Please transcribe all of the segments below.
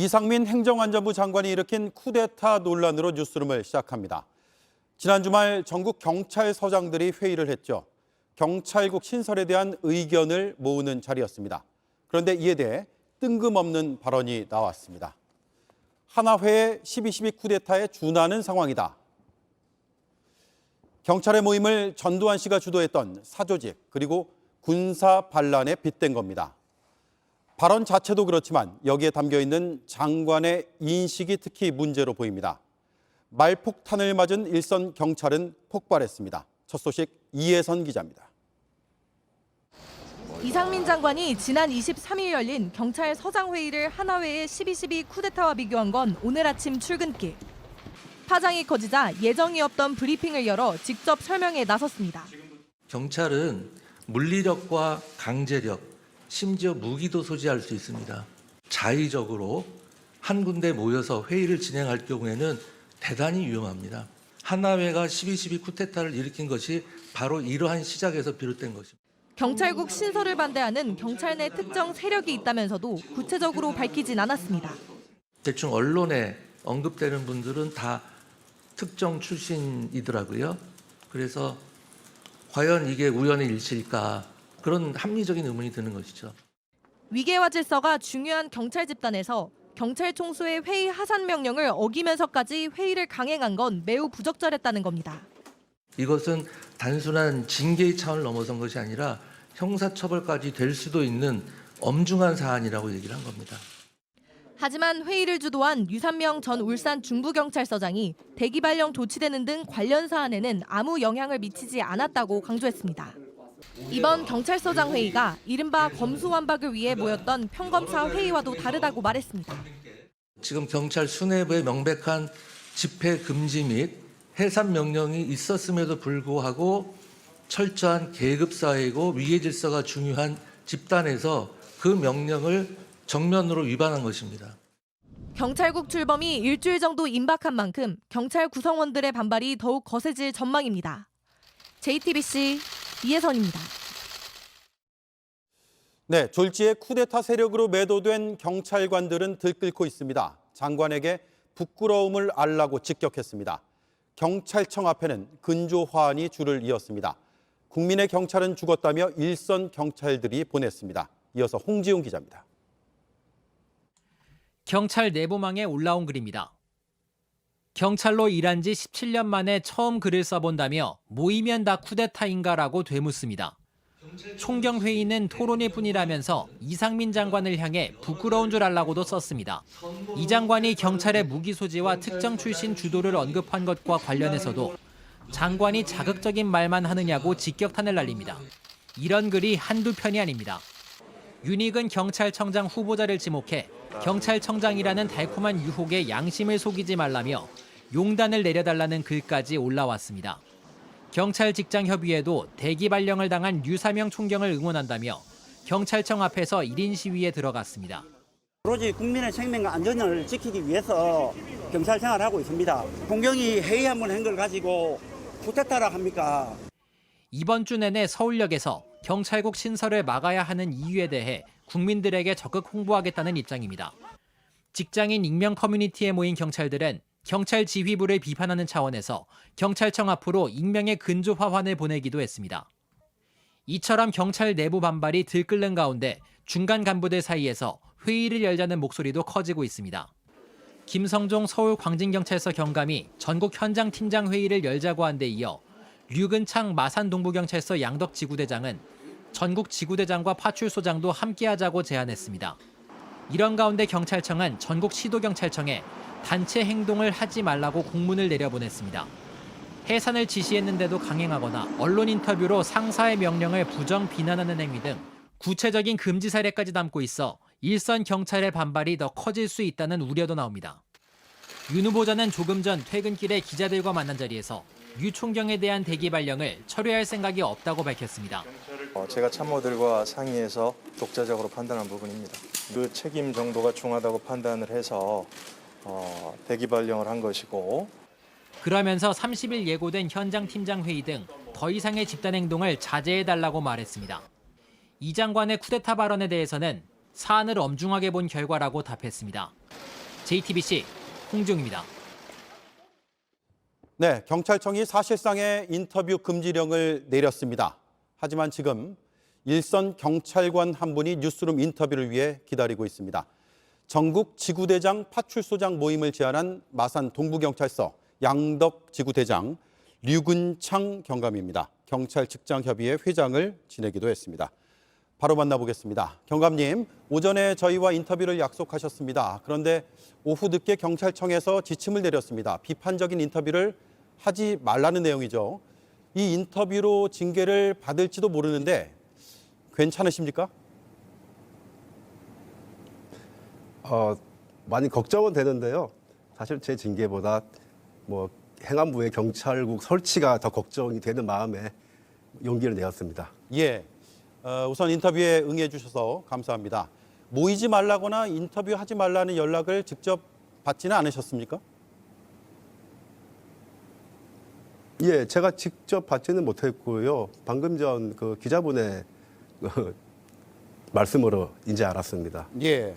이상민 행정안전부 장관이 일으킨 쿠데타 논란으로 뉴스룸을 시작합니다. 지난 주말 전국 경찰서장들이 회의를 했죠. 경찰국 신설에 대한 의견을 모으는 자리였습니다. 그런데 이에 대해 뜬금없는 발언이 나왔습니다. 하나회의 12.12 쿠데타에 준하는 상황이다. 경찰의 모임을 전두환 씨가 주도했던 사조직 그리고 군사 반란에 빗댄 겁니다. 발언 자체도 그렇지만 여기에 담겨있는 장관의 인식이 특히 문제로 보입니다. 말폭탄을 맞은 일선 경찰은 폭발했습니다. 첫 소식 이혜선 기자입니다. 이상민 장관이 지난 23일 열린 경찰서장 회의를 하나회의 12.12 쿠데타와 비교한 건 오늘 아침 출근길. 파장이 커지자 예정이 없던 브리핑을 열어 직접 설명에 나섰습니다. 경찰은 물리력과 강제력, 심지어 무기도 소지할 수 있습니다. 자의적으로 한 군데 모여서 회의를 진행할 경우에는 대단히 위험합니다. 하나회가 12.12 쿠데타를 일으킨 것이 바로 이러한 시작에서 비롯된 것입니다. 경찰국 신설을 반대하는 경찰 내 특정 세력이 있다면서도 구체적으로 밝히진 않았습니다. 대충 언론에 언급되는 분들은 다 특정 출신이더라고요. 그래서 과연 이게 우연의 일치일까? 그런 합리적인 의문이 드는 것이죠. 위계와 질서가 중요한 경찰 집단에서 경찰 총수의 회의 하산 명령을 어기면서까지 회의를 강행한 건 매우 부적절했다는 겁니다. 이것은 단순한 징계의 차원을 넘어선 것이 아니라 형사처벌까지 될 수도 있는 엄중한 사안이라고 얘기를 한 겁니다. 하지만 회의를 주도한 유산명 전 울산 중부경찰서장이 대기 발령 조치되는 등 관련 사안에는 아무 영향을 미치지 않았다고 강조했습니다. 이번 경찰서장 회의가 이른바 검수완박을 위해 모였던 평검사 회의와도 다르다고 말했습니다. 지금 경찰 수뇌부의 명백한 집회 금지 및 해산 명령이 있었음에도 불구하고 철저한 계급 사회이고 위계 질서가 중요한 집단에서 그 명령을 정면으로 위반한 것입니다. 경찰국 출범이 일주일 정도 임박한 만큼 경찰 구성원들의 반발이 더욱 거세질 전망입니다. JTBC 이혜선입니다. 네, 졸지에 쿠데타 세력으로 매도된 경찰관들은 들끓고 있습니다. 장관에게 부끄러움을 알라고 직격했습니다. 경찰청 앞에는 근조 화환이 줄을 이었습니다. 국민의 경찰은 죽었다며 일선 경찰들이 보냈습니다. 이어서 홍지용 기자입니다. 경찰 내부망에 올라온 글입니다. 경찰로 일한 지 17년 만에 처음 글을 써본다며 모이면 다 쿠데타인가라고 되묻습니다. 총경회의는 토론일 뿐이라면서 이상민 장관을 향해 부끄러운 줄 알라고도 썼습니다. 이 장관이 경찰의 무기 소지와 특정 출신 주도를 언급한 것과 관련해서도 장관이 자극적인 말만 하느냐고 직격탄을 날립니다. 이런 글이 한두 편이 아닙니다. 윤익은 경찰청장 후보자를 지목해 경찰청장이라는 달콤한 유혹에 양심을 속이지 말라며 용단을 내려달라는 글까지 올라왔습니다. 경찰 직장협의회도 대기 발령을 당한 유사명 총경을 응원한다며 경찰청 앞에서 1인 시위에 들어갔습니다. 오로지 국민의 생명과 안전을 지키기 위해서 경찰 생활을 하고 있습니다. 공경이 회의 한 번 한 걸 가지고 쿠데타라 합니까? 이번 주 내내 서울역에서 경찰국 신설을 막아야 하는 이유에 대해 국민들에게 적극 홍보하겠다는 입장입니다. 직장인 익명 커뮤니티에 모인 경찰들은 경찰 지휘부를 비판하는 차원에서 경찰청 앞으로 익명의 근조 화환을 보내기도 했습니다. 이처럼 경찰 내부 반발이 들끓는 가운데 중간 간부들 사이에서 회의를 열자는 목소리도 커지고 있습니다. 김성종 서울광진경찰서 경감이 전국 현장 팀장 회의를 열자고 한 데 이어 류근창 마산동부경찰서 양덕지구대장은 전국 지구대장과 파출소장도 함께하자고 제안했습니다. 이런 가운데 경찰청은 전국 시도경찰청에 단체 행동을 하지 말라고 공문을 내려보냈습니다. 해산을 지시했는데도 강행하거나 언론 인터뷰로 상사의 명령을 부정 비난하는 행위 등 구체적인 금지 사례까지 담고 있어 일선 경찰의 반발이 더 커질 수 있다는 우려도 나옵니다. 윤 후보자는 조금 전 퇴근길에 기자들과 만난 자리에서 유 총경에 대한 대기 발령을 철회할 생각이 없다고 밝혔습니다. 제가 참모들과 상의해서 독자적으로 판단한 부분입니다. 그 책임 정도가 중하다고 판단을 해서 대기 발령을 한 것이고. 그러면서 30일 예고된 현장 팀장 회의 등 더 이상의 집단 행동을 자제해달라고 말했습니다. 이 장관의 쿠데타 발언에 대해서는 사안을 엄중하게 본 결과라고 답했습니다. JTBC 홍중입니다. 네, 경찰청이 사실상의 인터뷰 금지령을 내렸습니다. 하지만 지금 일선 경찰관 한 분이 뉴스룸 인터뷰를 위해 기다리고 있습니다. 전국 지구대장 파출소장 모임을 제안한 마산 동부경찰서 양덕 지구대장 류근창 경감입니다. 경찰 직장협의회 회장을 지내기도 했습니다. 바로 만나보겠습니다. 경감님, 오전에 저희와 인터뷰를 약속하셨습니다. 그런데 오후 늦게 경찰청에서 지침을 내렸습니다. 비판적인 인터뷰를 하지 말라는 내용이죠. 이 인터뷰로 징계를 받을지도 모르는데 괜찮으십니까? 많이 걱정은 되는데요. 사실 제 징계보다 행안부의 경찰국 설치가 더 걱정이 되는 마음에 용기를 내었습니다. 예. 우선 인터뷰에 응해 주셔서 감사합니다. 모이지 말라거나 인터뷰하지 말라는 연락을 직접 받지는 않으셨습니까? 예, 제가 직접 받지는 못했고요. 방금 전 그 기자분의 말씀으로 이제 알았습니다. 예.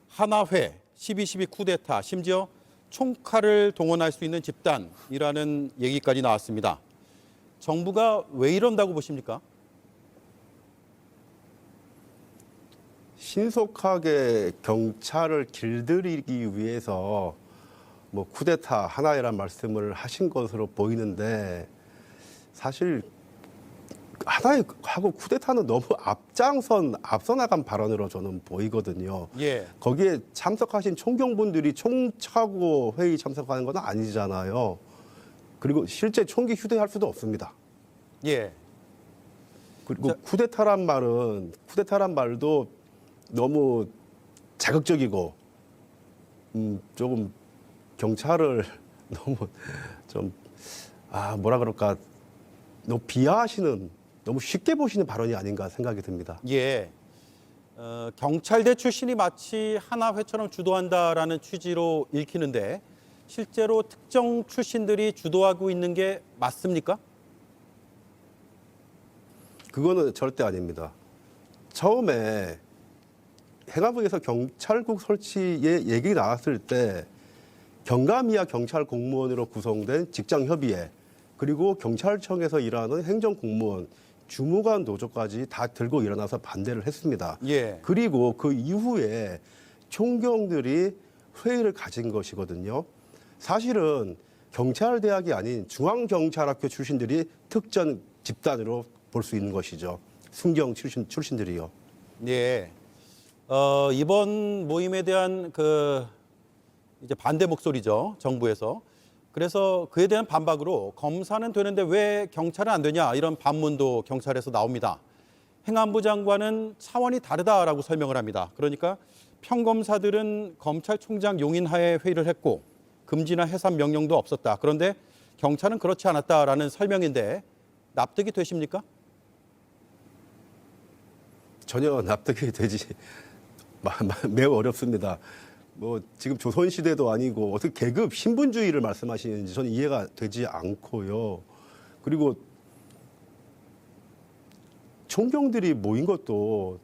하나회, 12.12 쿠데타, 심지어 총칼을 동원할 수 있는 집단이라는 얘기까지 나왔습니다. 정부가 왜 이런다고 보십니까? 신속하게 경찰을 길들이기 위해서 쿠데타 하나회란 말씀을 하신 것으로 보이는데 사실 하나회하고 쿠데타는 너무 앞서 나간 발언으로 저는 보이거든요. 예. 거기에 참석하신 총경분들이 총 차고 회의 참석하는 건 아니잖아요. 그리고 실제 총기 휴대할 수도 없습니다. 예. 그리고 쿠데타란 말도 너무 자극적이고 조금 경찰을 너무 좀 뭐라 그럴까 너무 비하하시는 너무 쉽게 보시는 발언이 아닌가 생각이 듭니다. 예. 경찰대 출신이 마치 하나회처럼 주도한다라는 취지로 읽히는데 실제로 특정 출신들이 주도하고 있는 게 맞습니까? 그거는 절대 아닙니다. 처음에 행안부에서 경찰국 설치에 얘기 나왔을 때 경감 이하 경찰 공무원으로 구성된 직장협의회 그리고 경찰청에서 일하는 행정공무원, 주무관 노조까지 다 들고 일어나서 반대를 했습니다. 예. 그리고 그 이후에 총경들이 회의를 가진 것이거든요. 사실은 경찰대학이 아닌 중앙경찰학교 출신들이 특전 집단으로 볼 수 있는 것이죠. 순경 출신들이요. 예. 이번 모임에 대한 이제 반대 목소리죠, 정부에서. 그래서 그에 대한 반박으로 검사는 되는데 왜 경찰은 안 되냐 이런 반문도 경찰에서 나옵니다. 행안부 장관은 차원이 다르다라고 설명을 합니다. 그러니까 평검사들은 검찰총장 용인하에 회의를 했고 금지나 해산 명령도 없었다. 그런데 경찰은 그렇지 않았다라는 설명인데 납득이 되십니까? 전혀 납득이 되지 매우 어렵습니다. 지금 조선시대도 아니고 어떻게 계급 신분주의를 말씀하시는지 저는 이해가 되지 않고요. 그리고 총경들이 모인 것도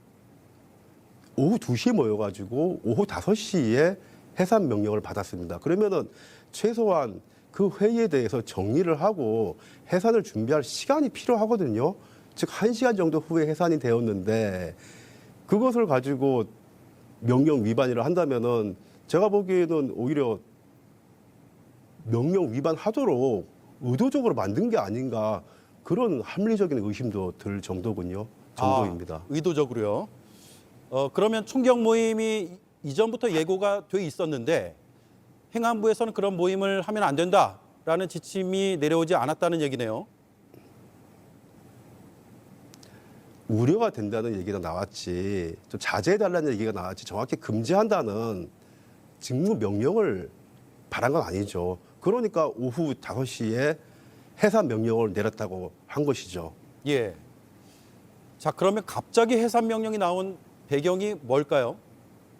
오후 2시에 모여가지고 오후 5시에 해산 명령을 받았습니다. 그러면은 최소한 그 회의에 대해서 정리를 하고 해산을 준비할 시간이 필요하거든요. 즉 1시간 정도 후에 해산이 되었는데 그것을 가지고 명령 위반이라 한다면은 제가 보기에는 오히려 명령 위반하도록 의도적으로 만든 게 아닌가 그런 합리적인 의심도 들 정도군요. 정도입니다. 의도적으로요. 그러면 총경 모임이 이전부터 예고가 돼 있었는데 행안부에서는 그런 모임을 하면 안 된다라는 지침이 내려오지 않았다는 얘기네요. 우려가 된다는 얘기가 나왔지, 좀 자제해달라는 얘기가 나왔지, 정확히 금지한다는 직무 명령을 바란 건 아니죠. 그러니까 오후 5시에 해산 명령을 내렸다고 한 것이죠. 예. 자, 그러면 갑자기 해산 명령이 나온 배경이 뭘까요?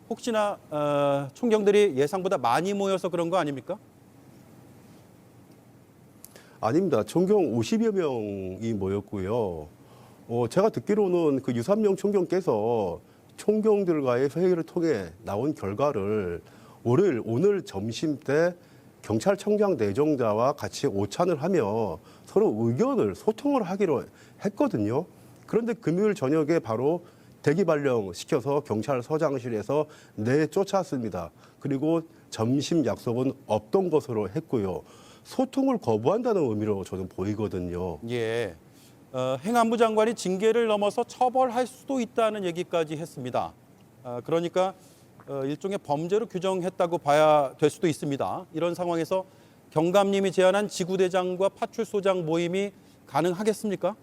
혹시나 총경들이 예상보다 많이 모여서 그런 거 아닙니까? 아닙니다. 총경 50여 명이 모였고요. 제가 듣기로는 그 유산명 총경께서 총경들과의 회의를 통해 나온 결과를 오늘 점심 때 경찰청장 내정자와 같이 오찬을 하며 서로 의견을 소통을 하기로 했거든요. 그런데 금요일 저녁에 바로 대기 발령 시켜서 경찰서장실에서 내쫓았습니다. 그리고 점심 약속은 없던 것으로 했고요. 소통을 거부한다는 의미로 저는 보이거든요. 예. 행안부 장관이 징계를 넘어서 처벌할 수도 있다는 얘기까지 했습니다. 그러니까 일종의 범죄로 규정했다고 봐야 될 수도 있습니다. 이런 상황에서 경감님이 제안한 지구대장과 파출소장 모임이 가능하겠습니까?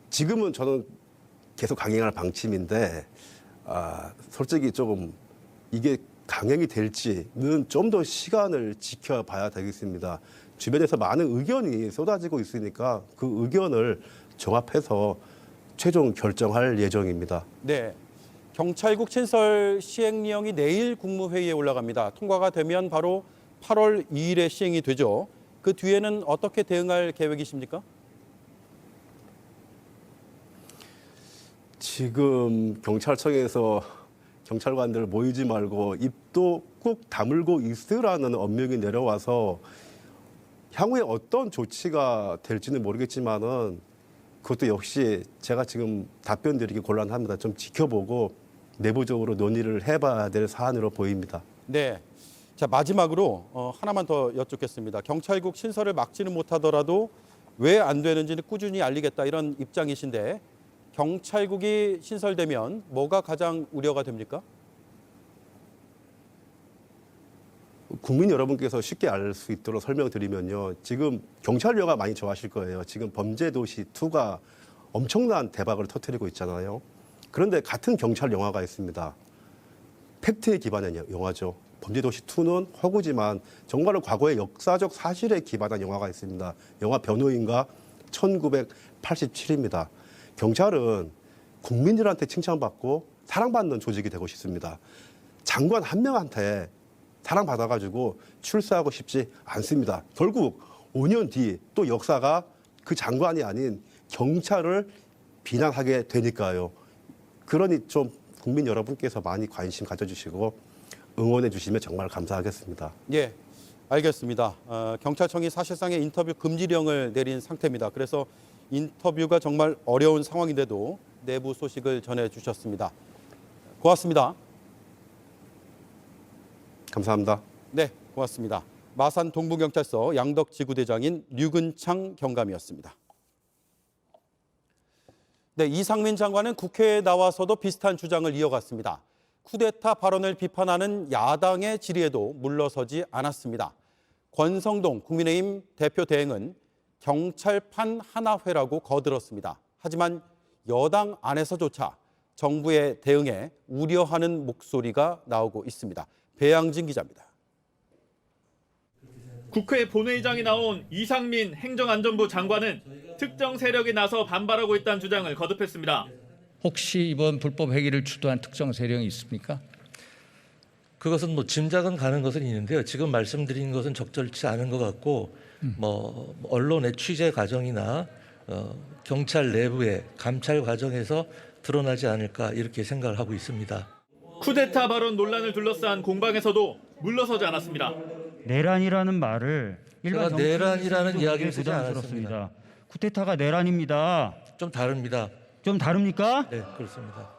지금은 저는 계속 강행할 방침인데 솔직히 조금 이게 강행이 될지는 좀 더 시간을 지켜봐야 되겠습니다. 주변에서 많은 의견이 쏟아지고 있으니까 그 의견을 종합해서 최종 결정할 예정입니다. 네. 경찰국 신설 시행령이 내일 국무회의에 올라갑니다. 통과가 되면 바로 8월 2일에 시행이 되죠. 그 뒤에는 어떻게 대응할 계획이십니까? 지금 경찰청에서 경찰관들 모이지 말고 입도 꾹 다물고 있으라는 엄명이 내려와서 향후에 어떤 조치가 될지는 모르겠지만은 그것도 역시 제가 지금 답변 드리기 곤란합니다. 좀 지켜보고 내부적으로 논의를 해봐야 될 사안으로 보입니다. 네. 자, 마지막으로 하나만 더 여쭙겠습니다. 경찰국 신설을 막지는 못하더라도 왜 안 되는지는 꾸준히 알리겠다 이런 입장이신데 경찰국이 신설되면 뭐가 가장 우려가 됩니까? 국민 여러분께서 쉽게 알 수 있도록 설명드리면요. 지금 경찰력가 많이 좋아하실 거예요. 지금 범죄도시 2가 엄청난 대박을 터뜨리고 있잖아요. 그런데 같은 경찰 영화가 있습니다. 팩트에 기반한 영화죠. 범죄도시 2는 허구지만 정말로 과거의 역사적 사실에 기반한 영화가 있습니다. 영화 변호인가 1987입니다. 경찰은 국민들한테 칭찬받고 사랑받는 조직이 되고 싶습니다. 장관 한 명한테 사랑받아가지고 출세하고 싶지 않습니다. 결국 5년 뒤 또 역사가 그 장관이 아닌 경찰을 비난하게 되니까요. 그러니 좀 국민 여러분께서 많이 관심 가져주시고 응원해 주시면 정말 감사하겠습니다. 예, 알겠습니다. 경찰청이 사실상의 인터뷰 금지령을 내린 상태입니다. 그래서 인터뷰가 정말 어려운 상황인데도 내부 소식을 전해주셨습니다. 고맙습니다. 감사합니다. 네, 고맙습니다. 마산 동부경찰서 양덕지구대장인 류근창 경감이었습니다. 네, 이상민 장관은 국회에 나와서도 비슷한 주장을 이어갔습니다. 쿠데타 발언을 비판하는 야당의 질의에도 물러서지 않았습니다. 권성동 국민의힘 대표 대행은 경찰판 하나회라고 거들었습니다. 하지만 여당 안에서조차 정부의 대응에 우려하는 목소리가 나오고 있습니다. 배양진 기자입니다. 국회 본회의장에 나온 이상민 행정안전부 장관은 특정 세력이 나서 반발하고 있다는 주장을 거듭했습니다. 혹시 이번 불법 회기를 주도한 특정 세력이 있습니까? 그것은 뭐 짐작은 가는 것은 있는데요. 지금 말씀드린 것은 적절치 않은 것 같고 뭐 언론의 취재 과정이나 경찰 내부의 감찰 과정에서 드러나지 않을까 이렇게 생각을 하고 있습니다. 쿠데타 발언 논란을 둘러싼 공방에서도 물러서지 않았습니다. 내란이라는 말을 일반 제가 내란이라는 이야기를 쓰지 않았습니다. 쿠데타가 내란입니다. 좀 다릅니다. 좀 다릅니까? 네, 그렇습니다.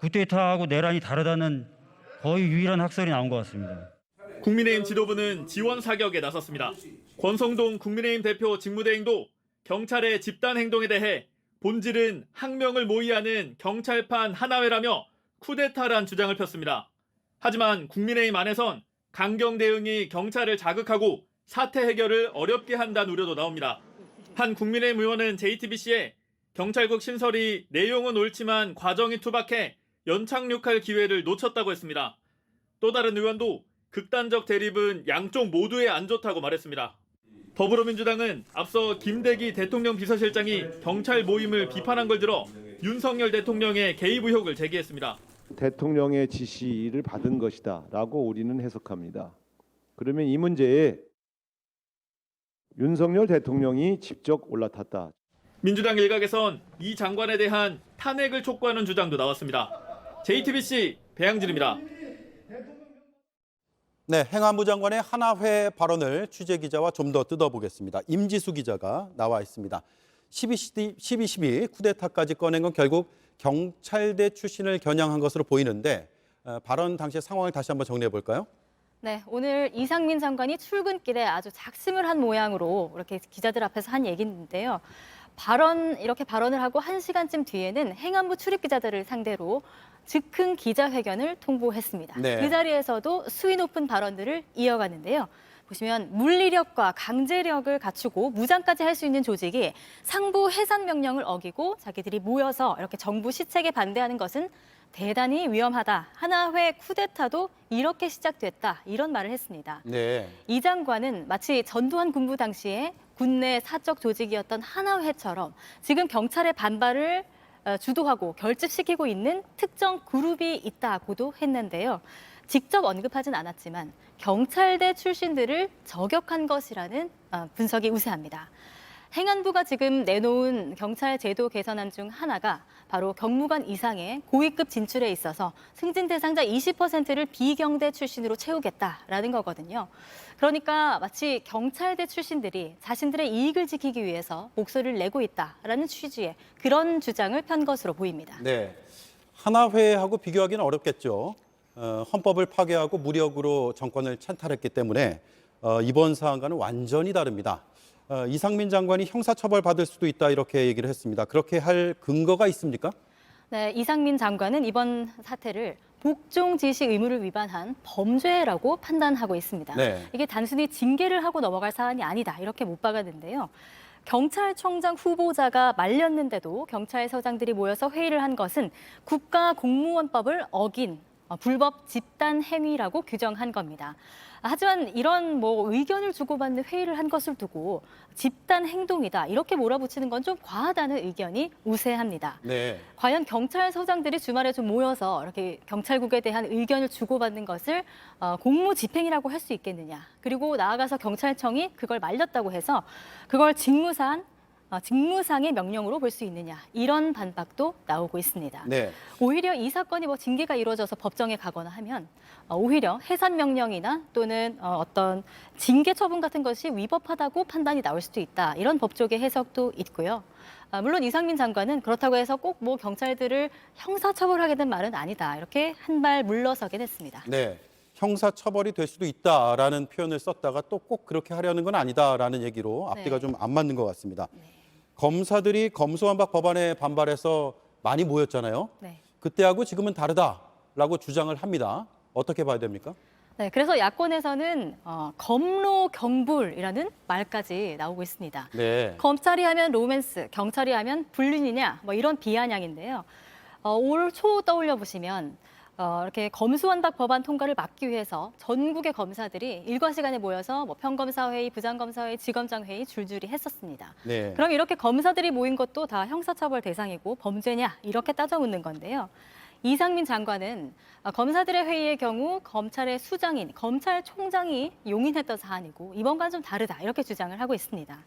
쿠데타하고 내란이 다르다는 거의 유일한 학설이 나온 것 같습니다. 국민의힘 지도부는 지원 사격에 나섰습니다. 권성동 국민의힘 대표 직무대행도 경찰의 집단 행동에 대해 본질은 항명을 모의하는 경찰판 하나회라며 쿠데타란 주장을 폈습니다. 하지만 국민의힘 안에선 강경 대응이 경찰을 자극하고 사태 해결을 어렵게 한다는 우려도 나옵니다. 한 국민의힘 의원은 JTBC에 경찰국 신설이 내용은 옳지만 과정이 투박해 연착륙할 기회를 놓쳤다고 했습니다. 또 다른 의원도 극단적 대립은 양쪽 모두에 안 좋다고 말했습니다. 더불어민주당은 앞서 김대기 대통령 비서실장이 경찰 모임을 비판한 걸 들어 윤석열 대통령의 개입 의혹을 제기했습니다. 대통령의 지시를 받은 것이다 라고 우리는 해석합니다. 그러면 이 문제에 윤석열 대통령이 직접 올라탔다. 민주당 일각에선 이 장관에 대한 탄핵을 촉구하는 주장도 나왔습니다. JTBC 배양진입니다. 네, 행안부 장관의 하나회 발언을 취재기자와 좀 더 뜯어보겠습니다. 임지수 기자가 나와 있습니다. 12.12 쿠데타까지 꺼낸 건 결국 경찰대 출신을 겨냥한 것으로 보이는데 발언 당시의 상황을 다시 한번 정리해 볼까요? 네, 오늘 이상민 장관이 출근길에 아주 작심을 한 모양으로 이렇게 기자들 앞에서 한 얘기인데요. 이렇게 발언을 하고 1시간쯤 뒤에는 행안부 출입 기자들을 상대로 즉흥 기자회견을 통보했습니다. 네. 그 자리에서도 수위 높은 발언들을 이어가는데요. 보시면 물리력과 강제력을 갖추고 무장까지 할 수 있는 조직이 상부 해산 명령을 어기고 자기들이 모여서 이렇게 정부 시책에 반대하는 것은 대단히 위험하다. 하나회 쿠데타도 이렇게 시작됐다. 이런 말을 했습니다. 네. 이 장관은 마치 전두환 군부 당시에 군내 사적 조직이었던 하나회처럼 지금 경찰의 반발을 주도하고 결집시키고 있는 특정 그룹이 있다고도 했는데요. 직접 언급하진 않았지만 경찰대 출신들을 저격한 것이라는 분석이 우세합니다. 행안부가 지금 내놓은 경찰 제도 개선안 중 하나가 바로 경무관 이상의 고위급 진출에 있어서 승진 대상자 20%를 비경대 출신으로 채우겠다라는 거거든요. 그러니까 마치 경찰대 출신들이 자신들의 이익을 지키기 위해서 목소리를 내고 있다라는 취지의 그런 주장을 편 것으로 보입니다. 네, 하나회하고 비교하기는 어렵겠죠. 헌법을 파괴하고 무력으로 정권을 찬탈했기 때문에 이번 사안과는 완전히 다릅니다. 이상민 장관이 형사처벌 받을 수도 있다 이렇게 얘기를 했습니다. 그렇게 할 근거가 있습니까? 네, 이상민 장관은 이번 사태를 복종 지시 의무를 위반한 범죄라고 판단하고 있습니다. 네. 이게 단순히 징계를 하고 넘어갈 사안이 아니다 이렇게 못 박았는데요. 경찰청장 후보자가 말렸는데도 경찰서장들이 모여서 회의를 한 것은 국가공무원법을 어긴 불법 집단 행위라고 규정한 겁니다. 하지만 이런 의견을 주고받는 회의를 한 것을 두고 집단 행동이다 이렇게 몰아붙이는 건 좀 과하다는 의견이 우세합니다. 네. 과연 경찰서장들이 주말에 좀 모여서 이렇게 경찰국에 대한 의견을 주고받는 것을 공무집행이라고 할 수 있겠느냐. 그리고 나아가서 경찰청이 그걸 말렸다고 해서 그걸 직무상의 명령으로 볼 수 있느냐. 이런 반박도 나오고 있습니다. 네. 오히려 이 사건이 징계가 이루어져서 법정에 가거나 하면 오히려 해산 명령이나 또는 어떤 징계 처분 같은 것이 위법하다고 판단이 나올 수도 있다. 이런 법조계 해석도 있고요. 물론 이상민 장관은 그렇다고 해서 꼭 경찰들을 형사처벌하게 된 말은 아니다. 이렇게 한 발 물러서긴 했습니다. 네. 형사처벌이 될 수도 있다라는 표현을 썼다가 또 꼭 그렇게 하려는 건 아니다라는 얘기로 앞뒤가 네. 좀 안 맞는 것 같습니다. 검사들이 검수완박 법안에 반발해서 많이 모였잖아요. 네. 그때하고 지금은 다르다라고 주장을 합니다. 어떻게 봐야 됩니까? 네, 그래서 야권에서는 검로경불이라는 말까지 나오고 있습니다. 네. 검찰이 하면 로맨스, 경찰이 하면 불륜이냐 이런 비아냥인데요. 올 초 떠올려 보시면 이렇게 검수완박 법안 통과를 막기 위해서 전국의 검사들이 일과 시간에 모여서 평검사회의, 부장검사회의, 지검장회의 줄줄이 했었습니다. 네. 그럼 이렇게 검사들이 모인 것도 다 형사처벌 대상이고 범죄냐 이렇게 따져 묻는 건데요. 이상민 장관은 검사들의 회의의 경우 검찰의 수장인 검찰총장이 용인했던 사안이고 이번과는 좀 다르다 이렇게 주장을 하고 있습니다.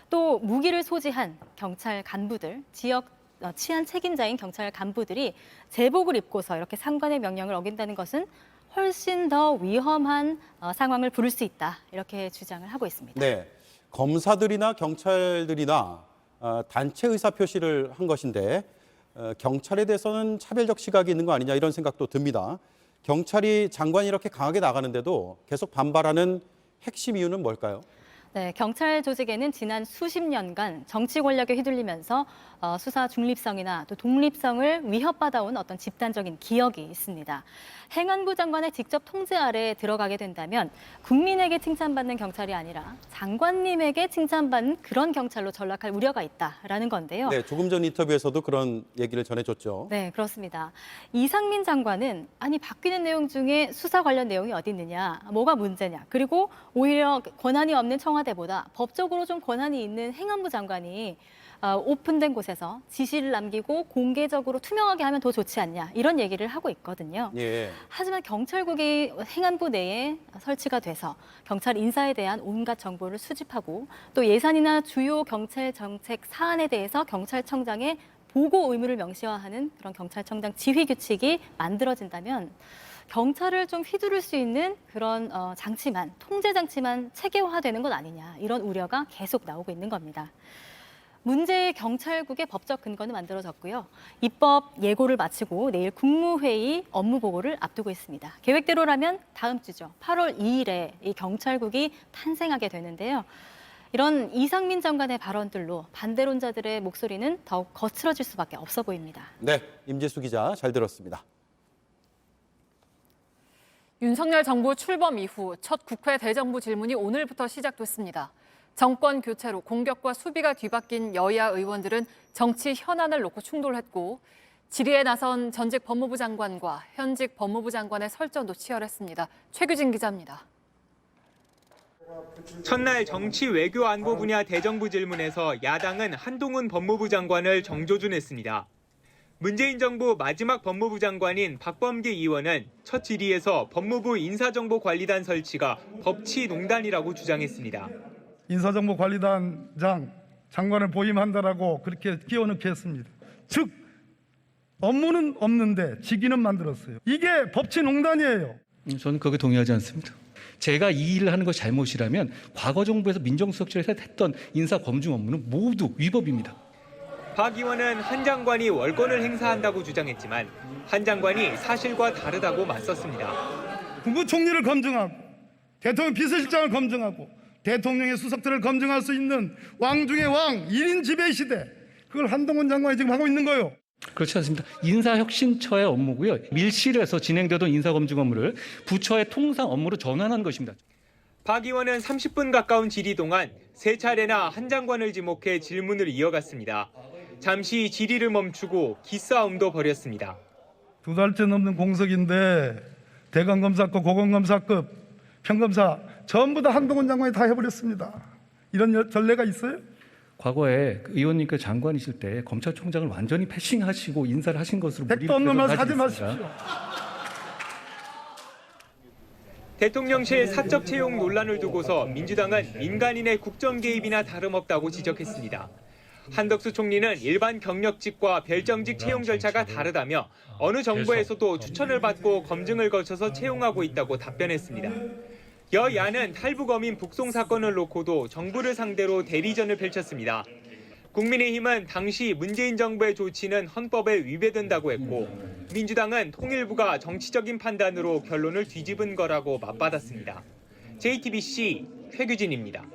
또 무기를 소지한 경찰 간부들, 지역 치안 책임자인 경찰 간부들이 제복을 입고서 이렇게 상관의 명령을 어긴다는 것은 훨씬 더 위험한 상황을 부를 수 있다 이렇게 주장을 하고 있습니다. 네. 검사들이나 경찰들이나 단체 의사표시를 한 것인데 경찰에 대해서는 차별적 시각이 있는 거 아니냐 이런 생각도 듭니다. 경찰이 장관이 이렇게 강하게 나가는데도 계속 반발하는 핵심 이유는 뭘까요? 네, 경찰 조직에는 지난 수십 년간 정치 권력에 휘둘리면서 수사 중립성이나 또 독립성을 위협받아온 어떤 집단적인 기억이 있습니다. 행안부 장관의 직접 통제 아래에 들어가게 된다면 국민에게 칭찬받는 경찰이 아니라 장관님에게 칭찬받는 그런 경찰로 전락할 우려가 있다라는 건데요. 네, 조금 전 인터뷰에서도 그런 얘기를 전해줬죠. 네, 그렇습니다. 이상민 장관은 바뀌는 내용 중에 수사 관련 내용이 어디 있느냐, 뭐가 문제냐, 그리고 오히려 권한이 없는 청와대보다 법적으로 좀 권한이 있는 행안부 장관이 오픈된 곳에서 지시를 남기고 공개적으로 투명하게 하면 더 좋지 않냐 이런 얘기를 하고 있거든요. 예. 하지만 경찰국이 행안부 내에 설치가 돼서 경찰 인사에 대한 온갖 정보를 수집하고 또 예산이나 주요 경찰 정책 사안에 대해서 경찰청장의 보고 의무를 명시화하는 그런 경찰청장 지휘 규칙이 만들어진다면 경찰을 좀 휘두를 수 있는 그런 장치만, 통제 장치만 체계화되는 것 아니냐 이런 우려가 계속 나오고 있는 겁니다. 문제의 경찰국의 법적 근거는 만들어졌고요. 입법 예고를 마치고 내일 국무회의 업무 보고를 앞두고 있습니다. 계획대로라면 다음 주죠. 8월 2일에 이 경찰국이 탄생하게 되는데요. 이런 이상민 장관의 발언들로 반대론자들의 목소리는 더욱 거칠어질 수밖에 없어 보입니다. 네, 임지수 기자 잘 들었습니다. 윤석열 정부 출범 이후 첫 국회 대정부 질문이 오늘부터 시작됐습니다. 정권 교체로 공격과 수비가 뒤바뀐 여야 의원들은 정치 현안을 놓고 충돌했고 질의에 나선 전직 법무부 장관과 현직 법무부 장관의 설전도 치열했습니다. 최규진 기자입니다. 첫날 정치 외교 안보 분야 대정부 질문에서 야당은 한동훈 법무부 장관을 정조준했습니다. 문재인 정부 마지막 법무부 장관인 박범계 의원은 첫 질의에서 법무부 인사정보관리단 설치가 법치농단이라고 주장했습니다. 인사정보관리단장 장관을 보임한다라고 그렇게 끼워넣게 했습니다. 즉 업무는 없는데 직위는 만들었어요. 이게 법치농단이에요. 저는 거기에 동의하지 않습니다. 제가 이 일을 하는 것이 잘못이라면 과거 정부에서 민정수석실에서 했던 인사 검증 업무는 모두 위법입니다. 박 의원은 한 장관이 월권을 행사한다고 주장했지만 한 장관이 사실과 다르다고 맞섰습니다. 국무총리를 검증하고 대통령 비서실장을 검증하고 대통령의 수석들을 검증할 수 있는 왕 중의 왕 1인 지배 시대, 그걸 한동훈 장관이 지금 하고 있는 거예요. 그렇지 않습니다. 인사혁신처의 업무고요. 밀실에서 진행되던 인사검증 업무를 부처의 통상 업무로 전환한 것입니다. 박 의원은 30분 가까운 질의 동안 세 차례나 한 장관을 지목해 질문을 이어갔습니다. 잠시 질의를 멈추고 기싸움도 벌였습니다. 2달째 넘는 공석인데 대검검사급, 고검검사급, 평검사 전부 다 한동훈 장관이 다 해버렸습니다. 이런 전례가 있어요? 과거에 의원님께서 장관이실 때 검찰총장을 완전히 패싱하시고 인사를 하신 것으로 백도 없는 말 하지 마십시오. 대통령실 사적 채용 논란을 두고서 민주당은 민간인의 국정 개입이나 다름없다고 지적했습니다. 한덕수 총리는 일반 경력직과 별정직 채용 절차가 다르다며 어느 정부에서도 추천을 받고 검증을 거쳐서 채용하고 있다고 답변했습니다. 여야는 탈북어민 북송 사건을 놓고도 정부를 상대로 대리전을 펼쳤습니다. 국민의힘은 당시 문재인 정부의 조치는 헌법에 위배된다고 했고 민주당은 통일부가 정치적인 판단으로 결론을 뒤집은 거라고 맞받았습니다. JTBC 최규진입니다.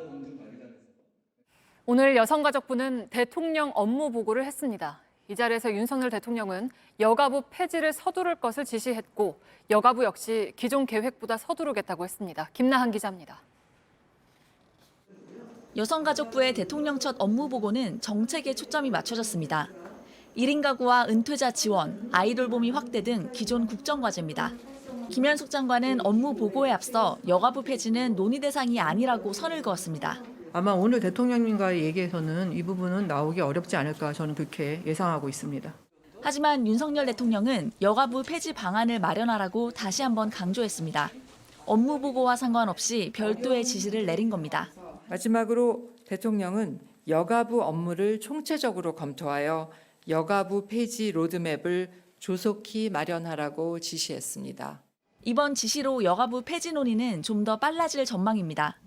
오늘 여성가족부는 대통령 업무 보고를 했습니다. 이 자리에서 윤석열 대통령은 여가부 폐지를 서두를 것을 지시했고 여가부 역시 기존 계획보다 서두르겠다고 했습니다. 김나한 기자입니다. 여성가족부의 대통령 첫 업무 보고는 정책에 초점이 맞춰졌습니다. 1인 가구와 은퇴자 지원, 아이돌봄이 확대 등 기존 국정과제입니다. 김현숙 장관은 업무 보고에 앞서 여가부 폐지는 논의 대상이 아니라고 선을 그었습니다. 아마 오늘 대통령님과의 얘기에서는 이 부분은 나오기 어렵지 않을까 저는 그렇게 예상하고 있습니다. 하지만 윤석열 대통령은 여가부 폐지 방안을 마련하라고 다시 한번 강조했습니다. 업무 보고와 상관없이 별도의 지시를 내린 겁니다. 마지막으로 대통령은 여가부 업무를 총체적으로 검토하여 여가부 폐지 로드맵을 조속히 마련하라고 지시했습니다. 이번 지시로 여가부 폐지 논의는 좀 더 빨라질 전망입니다.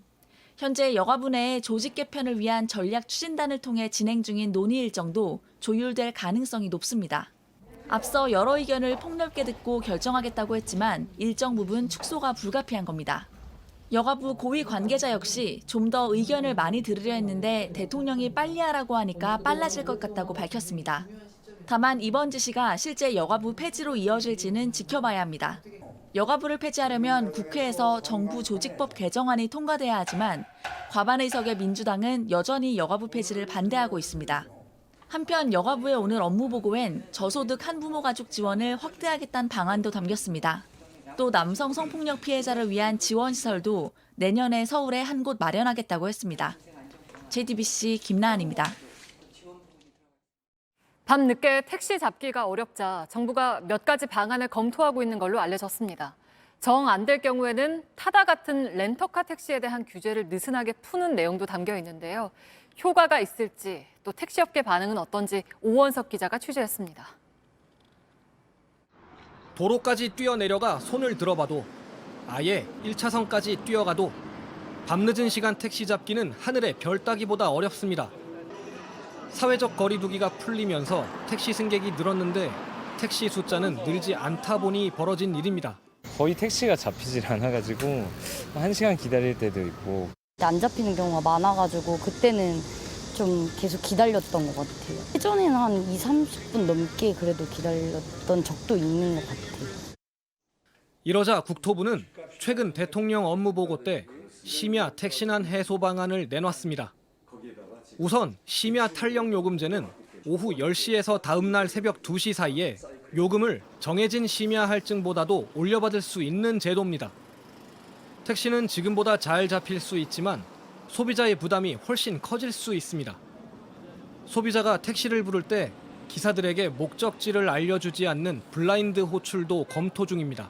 현재 여가부 내에 조직 개편을 위한 전략 추진단을 통해 진행 중인 논의 일정도 조율될 가능성이 높습니다. 앞서 여러 의견을 폭넓게 듣고 결정하겠다고 했지만 일정 부분 축소가 불가피한 겁니다. 여가부 고위 관계자 역시 좀 더 의견을 많이 들으려 했는데 대통령이 빨리 하라고 하니까 빨라질 것 같다고 밝혔습니다. 다만 이번 지시가 실제 여가부 폐지로 이어질지는 지켜봐야 합니다. 여가부를 폐지하려면 국회에서 정부 조직법 개정안이 통과돼야 하지만 과반 의석의 민주당은 여전히 여가부 폐지를 반대하고 있습니다. 한편 여가부의 오늘 업무 보고엔 저소득 한부모 가족 지원을 확대하겠다는 방안도 담겼습니다. 또 남성 성폭력 피해자를 위한 지원 시설도 내년에 서울에 한 곳 마련하겠다고 했습니다. JTBC 김나한입니다. 밤늦게 택시 잡기가 어렵자 정부가 몇 가지 방안을 검토하고 있는 걸로 알려졌습니다. 정 안 될 경우에는 타다 같은 렌터카 택시에 대한 규제를 느슨하게 푸는 내용도 담겨 있는데요. 효과가 있을지 또 택시업계 반응은 어떤지 오원석 기자가 취재했습니다. 도로까지 뛰어내려가 손을 들어봐도 아예 1차선까지 뛰어가도 밤늦은 시간 택시 잡기는 하늘의 별 따기보다 어렵습니다. 사회적 거리두기가 풀리면서 택시 승객이 늘었는데 택시 숫자는 늘지 않다 보니 벌어진 일입니다. 거의 택시가 잡히질 않아가지고 1시간 기다릴 때도 있고. 안 잡히는 경우가 많아가지고 그때는 좀 계속 기다렸던 것 같아요. 예전에는 한 20-30분 넘게 그래도 기다렸던 적도 있는 것 같아요. 이러자 국토부는 최근 대통령 업무보고 때 심야 택시난 해소 방안을 내놨습니다. 우선 심야 탄력 요금제는 오후 10시에서 다음 날 새벽 2시 사이에 요금을 정해진 심야 할증보다도 올려받을 수 있는 제도입니다. 택시는 지금보다 잘 잡힐 수 있지만 소비자의 부담이 훨씬 커질 수 있습니다. 소비자가 택시를 부를 때 기사들에게 목적지를 알려주지 않는 블라인드 호출도 검토 중입니다.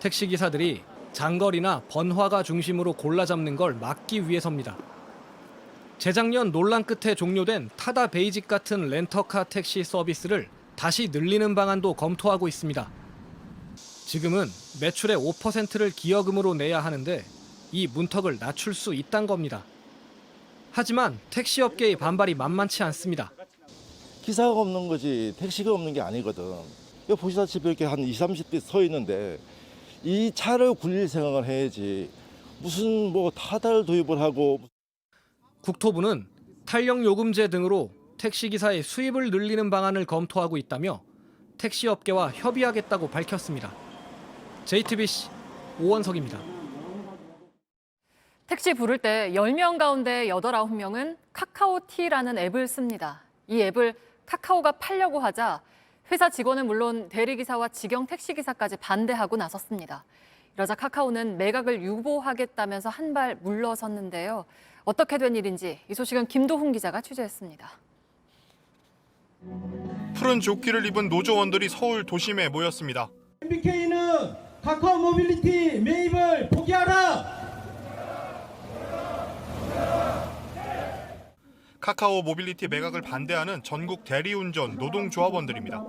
택시 기사들이 장거리나 번화가 중심으로 골라 잡는 걸 막기 위해서입니다. 재작년 논란 끝에 종료된 타다 베이직 같은 렌터카 택시 서비스를 다시 늘리는 방안도 검토하고 있습니다. 지금은 매출의 5%를 기여금으로 내야 하는데 이 문턱을 낮출 수 있다는 겁니다. 하지만 택시업계의 반발이 만만치 않습니다. 기사가 없는 거지 택시가 없는 게 아니거든. 여기 보시다시피 이렇게 한 20-30대 서 있는데 이 차를 굴릴 생각을 해야지 무슨 뭐 타다를 도입을 하고. 국토부는 탄력요금제 등으로 택시기사의 수입을 늘리는 방안을 검토하고 있다며 택시업계와 협의하겠다고 밝혔습니다. JTBC 오원석입니다. 택시 부를 때 10명 가운데 8, 9명은 카카오티라는 앱을 씁니다. 이 앱을 카카오가 팔려고 하자 회사 직원은 물론 대리기사와 직영 택시기사까지 반대하고 나섰습니다. 이러자 카카오는 매각을 유보하겠다면서 한 발 물러섰는데요. 어떻게 된 일인지 이 소식은 김도훈 기자가 취재했습니다. 푸른 조끼를 입은 노조원들이 서울 도심에 모였습니다. MBK는 카카오 모빌리티 매입을 포기하라! 카카오 모빌리티 매각을 반대하는 전국 대리운전 노동조합원들입니다.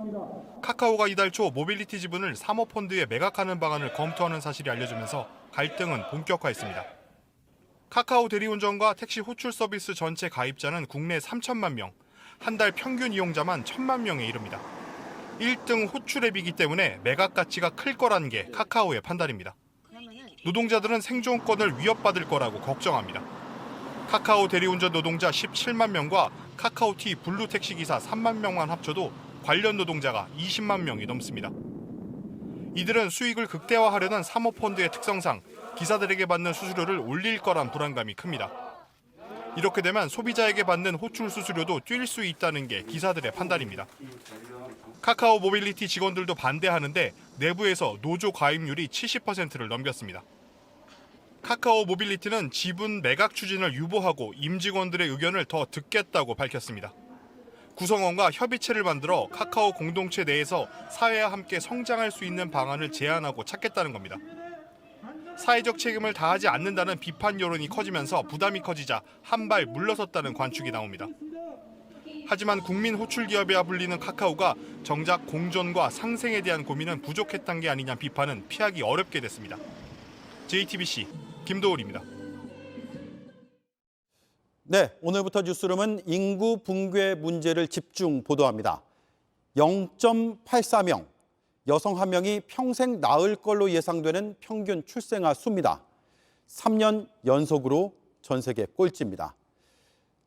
카카오가 이달 초 모빌리티 지분을 사모펀드에 매각하는 방안을 검토하는 사실이 알려지면서 갈등은 본격화했습니다. 카카오 대리운전과 택시 호출 서비스 전체 가입자는 국내 3천만 명, 한 달 평균 이용자만 1,000만 명에 이릅니다. 1등 호출 앱이기 때문에 매각 가치가 클 거라는 게 카카오의 판단입니다. 노동자들은 생존권을 위협받을 거라고 걱정합니다. 카카오 대리운전 노동자 17만 명과 카카오티 블루 택시기사 3만 명만 합쳐도 관련 노동자가 20만 명이 넘습니다. 이들은 수익을 극대화하려는 사모펀드의 특성상 기사들에게 받는 수수료를 올릴 거란 불안감이 큽니다. 이렇게 되면 소비자에게 받는 호출 수수료도 뛸 수 있다는 게 기사들의 판단입니다. 카카오 모빌리티 직원들도 반대하는데 내부에서 노조 가입률이 70%를 넘겼습니다. 카카오 모빌리티는 지분 매각 추진을 유보하고 임직원들의 의견을 더 듣겠다고 밝혔습니다. 구성원과 협의체를 만들어 카카오 공동체 내에서 사회와 함께 성장할 수 있는 방안을 제안하고 찾겠다는 겁니다. 사회적 책임을 다하지 않는다는 비판 여론이 커지면서 부담이 커지자 한 발 물러섰다는 관측이 나옵니다. 하지만 국민 호출 기업이라 불리는 카카오가 정작 공존과 상생에 대한 고민은 부족했던 게 아니냐 비판은 피하기 어렵게 됐습니다. JTBC 김도울입니다. 네, 오늘부터 뉴스룸은 인구 붕괴 문제를 집중 보도합니다. 0.84명, 여성 1명이 평생 낳을 걸로 예상되는 평균 출생아 수입니다. 3년 연속으로 전 세계 꼴찌입니다.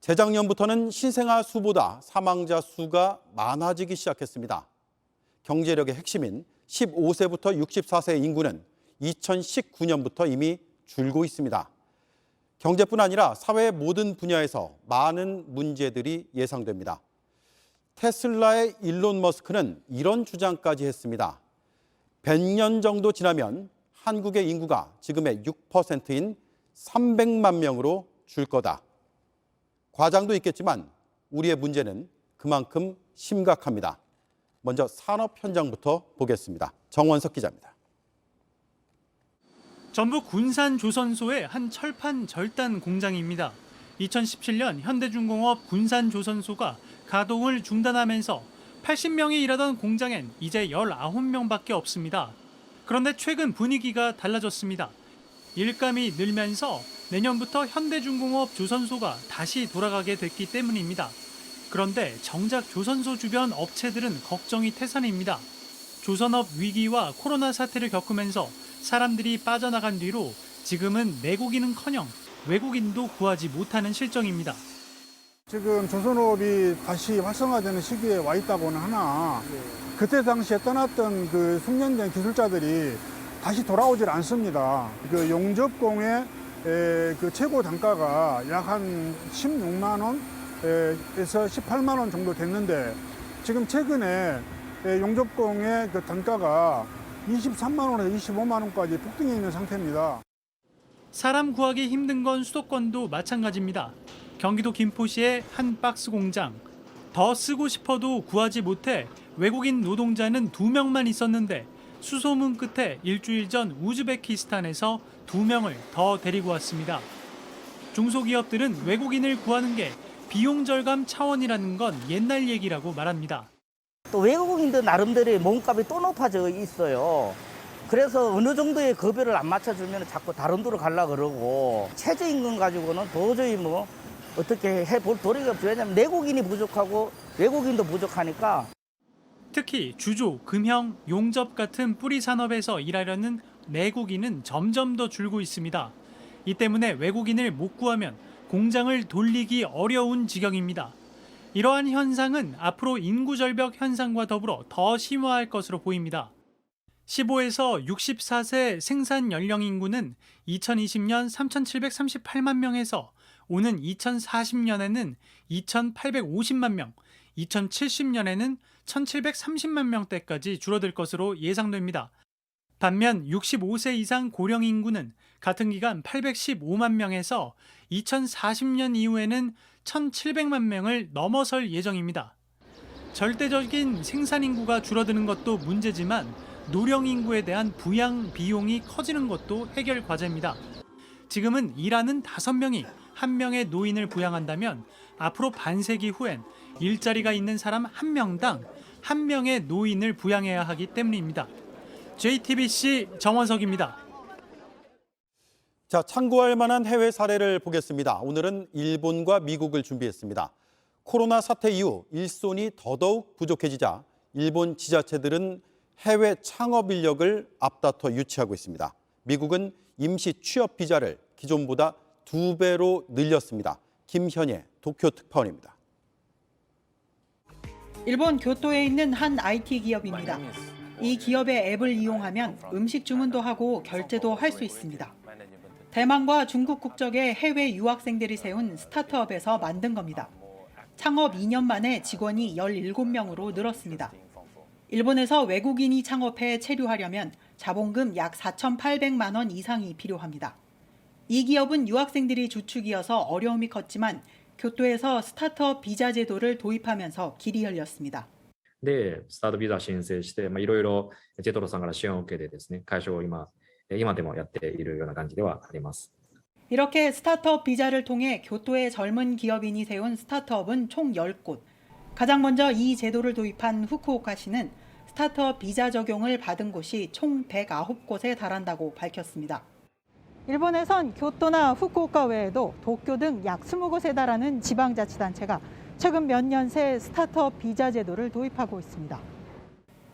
재작년부터는 신생아 수보다 사망자 수가 많아지기 시작했습니다. 경제력의 핵심인 15세부터 64세 인구는 2019년부터 이미 줄고 있습니다. 경제뿐 아니라 사회의 모든 분야에서 많은 문제들이 예상됩니다. 테슬라의 일론 머스크는 이런 주장까지 했습니다. 100년 정도 지나면 한국의 인구가 지금의 6%인 300만 명으로 줄 거다. 과장도 있겠지만 우리의 문제는 그만큼 심각합니다. 먼저 산업 현장부터 보겠습니다. 정원석 기자입니다. 전북 군산 조선소의 한 철판 절단 공장입니다. 2017년 현대중공업 군산 조선소가 가동을 중단하면서 80명이 일하던 공장엔 이제 19명밖에 없습니다. 그런데 최근 분위기가 달라졌습니다. 일감이 늘면서 내년부터 현대중공업 조선소가 다시 돌아가게 됐기 때문입니다. 그런데 정작 조선소 주변 업체들은 걱정이 태산입니다. 조선업 위기와 코로나 사태를 겪으면서 사람들이 빠져나간 뒤로 지금은 내국인은커녕 외국인도 구하지 못하는 실정입니다. 지금 조선업이 다시 활성화되는 시기에 와 있다고는 하나 그때 당시에 떠났던 그 숙련된 기술자들이 다시 돌아오질 않습니다. 그 용접공의 그 최고 단가가 약 한 16만 원에서 18만 원 정도 됐는데 지금 최근에 용접공의 그 단가가 23만 원에서 25만 원까지 폭등해 있는 상태입니다. 사람 구하기 힘든 건 수도권도 마찬가지입니다. 경기도 김포시의 한 박스 공장. 더 쓰고 싶어도 구하지 못해 외국인 노동자는 2명만 있었는데 수소문 끝에 일주일 전 우즈베키스탄에서 2명을 더 데리고 왔습니다. 중소기업들은 외국인을 구하는 게 비용 절감 차원이라는 건 옛날 얘기라고 말합니다. 또 외국인도 나름대로의 몸값이 또 높아져 있어요. 그래서 어느 정도의 급여를 안 맞춰주면 자꾸 다른 데로 가려고 그러고 최저임금 가지고는 도저히 뭐 어떻게 해볼 도리가 없어요. 왜냐하면 내국인이 부족하고 외국인도 부족하니까. 특히 주조, 금형, 용접 같은 뿌리 산업에서 일하려는 내국인은 점점 더 줄고 있습니다. 이 때문에 외국인을 못 구하면 공장을 돌리기 어려운 지경입니다. 이러한 현상은 앞으로 인구 절벽 현상과 더불어 더 심화할 것으로 보입니다. 15에서 64세 생산 연령 인구는 2020년 3,738만 명에서 오는 2040년에는 2,850만 명, 2070년에는 1,730만 명대까지 줄어들 것으로 예상됩니다. 반면 65세 이상 고령 인구는 같은 기간 815만 명에서 2040년 이후에는 1,700만 명을 넘어설 예정입니다. 절대적인 생산 인구가 줄어드는 것도 문제지만 노령 인구에 대한 부양 비용이 커지는 것도 해결 과제입니다. 지금은 일하는 5명이 1명의 노인을 부양한다면 앞으로 반세기 후엔 일자리가 있는 사람 1명당 1명의 노인을 부양해야 하기 때문입니다. JTBC 정원석입니다. 자, 참고할 만한 해외 사례를 보겠습니다. 오늘은 일본과 미국을 준비했습니다. 코로나 사태 이후 일손이 더더욱 부족해지자 일본 지자체들은 해외 창업 인력을 앞다퉈 유치하고 있습니다. 미국은 임시 취업 비자를 기존보다 2배로 늘렸습니다. 김현예 도쿄 특파원입니다. 일본 교토에 있는 한 IT 기업입니다. 이 기업의 앱을 이용하면 음식 주문도 하고 결제도 할 수 있습니다. 대만과 중국 국적의 해외 유학생들이 세운 스타트업에서 만든 겁니다. 창업 2년 만에 직원이 17명으로 늘었습니다. 일본에서 외국인이 창업해 체류하려면 자본금 약 4,800만 원 이상이 필요합니다. 이 기업은 유학생들이 주축이어서 어려움이 컸지만 교토에서 스타트업 비자 제도를 도입하면서 길이 열렸습니다. で、スタートビザ申請して、いろいろジェトロさんから支援を受けてですね、会社を今でもやっているような感じではあります。 이렇게 스타트업 비자를 통해 교토의 젊은 기업인이 세운 스타트업은 총 10곳. 가장 먼저 이 제도를 도입한 후쿠오카시는 스타트업 비자 적용을 받은 곳이 총 109곳에 달한다고 밝혔습니다. 일본에선 교토나 후쿠오카 외에도 도쿄 등 약 20곳에 달하는 지방자치단체가 최근 몇 년 새 스타트업 비자 제도를 도입하고 있습니다.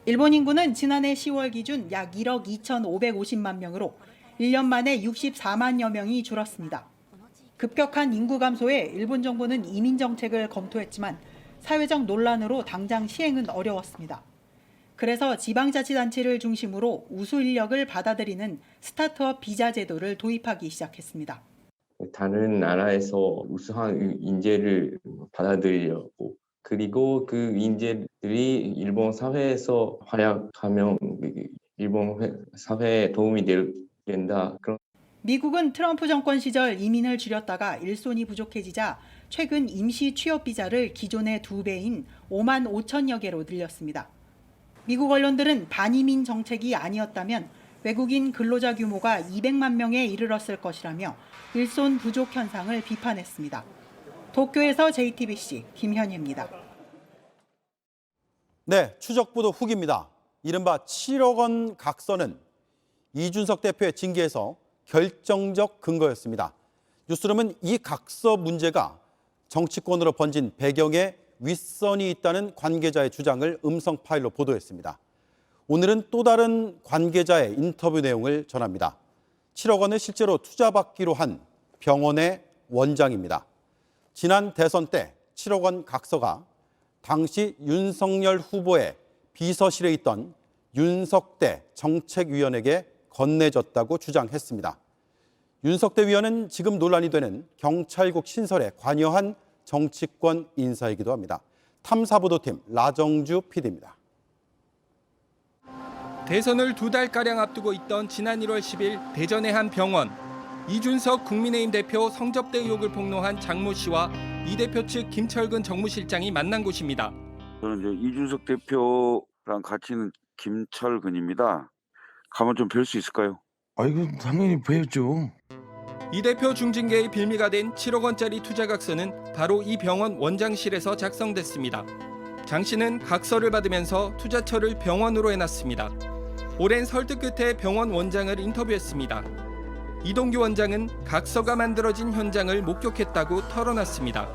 일본 인구는 지난해 10월 기준 약 1억 2,550만 명으로 1년 만에 64만여 명이 줄었습니다. 급격한 인구 감소에 일본 정부는 이민 정책을 검토했지만 사회적 논란으로 당장 시행은 어려웠습니다. 그래서 지방자치단체를 중심으로 우수 인력을 받아들이는 스타트업 비자 제도를 도입하기 시작했습니다. 다른 나라에서 우수한 인재를 받아들이려고 그리고 그 인재들이 일본 사회에서 활약하면 일본 사회에 도움이 된다. 미국은 트럼프 정권 시절 이민을 줄였다가 일손이 부족해지자 최근 임시 취업 비자를 기존의 2배인 5만 5천여 개로 늘렸습니다. 미국 언론들은 반이민 정책이 아니었다면 외국인 근로자 규모가 200만 명에 이르렀을 것이라며 일손 부족 현상을 비판했습니다. 도쿄에서 JTBC 김현희입니다. 네, 추적보도 후기입니다. 이른바 7억 원 각서는 이준석 대표의 징계에서 결정적 근거였습니다. 뉴스룸은 이 각서 문제가 정치권으로 번진 배경에 윗선이 있다는 관계자의 주장을 음성 파일로 보도했습니다. 오늘은 또 다른 관계자의 인터뷰 내용을 전합니다. 7억 원을 실제로 투자받기로 한 병원의 원장입니다. 지난 대선 때 7억 원 각서가 당시 윤석열 후보의 비서실에 있던 윤석대 정책위원에게 건네졌다고 주장했습니다. 윤석대 위원은 지금 논란이 되는 경찰국 신설에 관여한 정치권 인사이기도 합니다. 탐사보도팀 라정주 PD입니다. 대선을 2달가량 앞두고 있던 지난 1월 10일 대전의 한 병원. 이준석 국민의힘 대표 성접대 의혹을 폭로한 장모 씨와 이 대표 측 김철근 정무실장이 만난 곳입니다. 저는 이제 이준석 대표랑 같이 있는 김철근입니다. 가면 좀 뵐 수 있을까요? 이거 당연히 뵈죠. 이 대표 중징계의 빌미가 된 7억 원짜리 투자 각서는 바로 이 병원 원장실에서 작성됐습니다. 장 씨는 각서를 받으면서 투자처를 병원으로 해놨습니다. 오랜 설득 끝에 병원 원장을 인터뷰했습니다. 이동규 원장은 각서가 만들어진 현장을 목격했다고 털어놨습니다.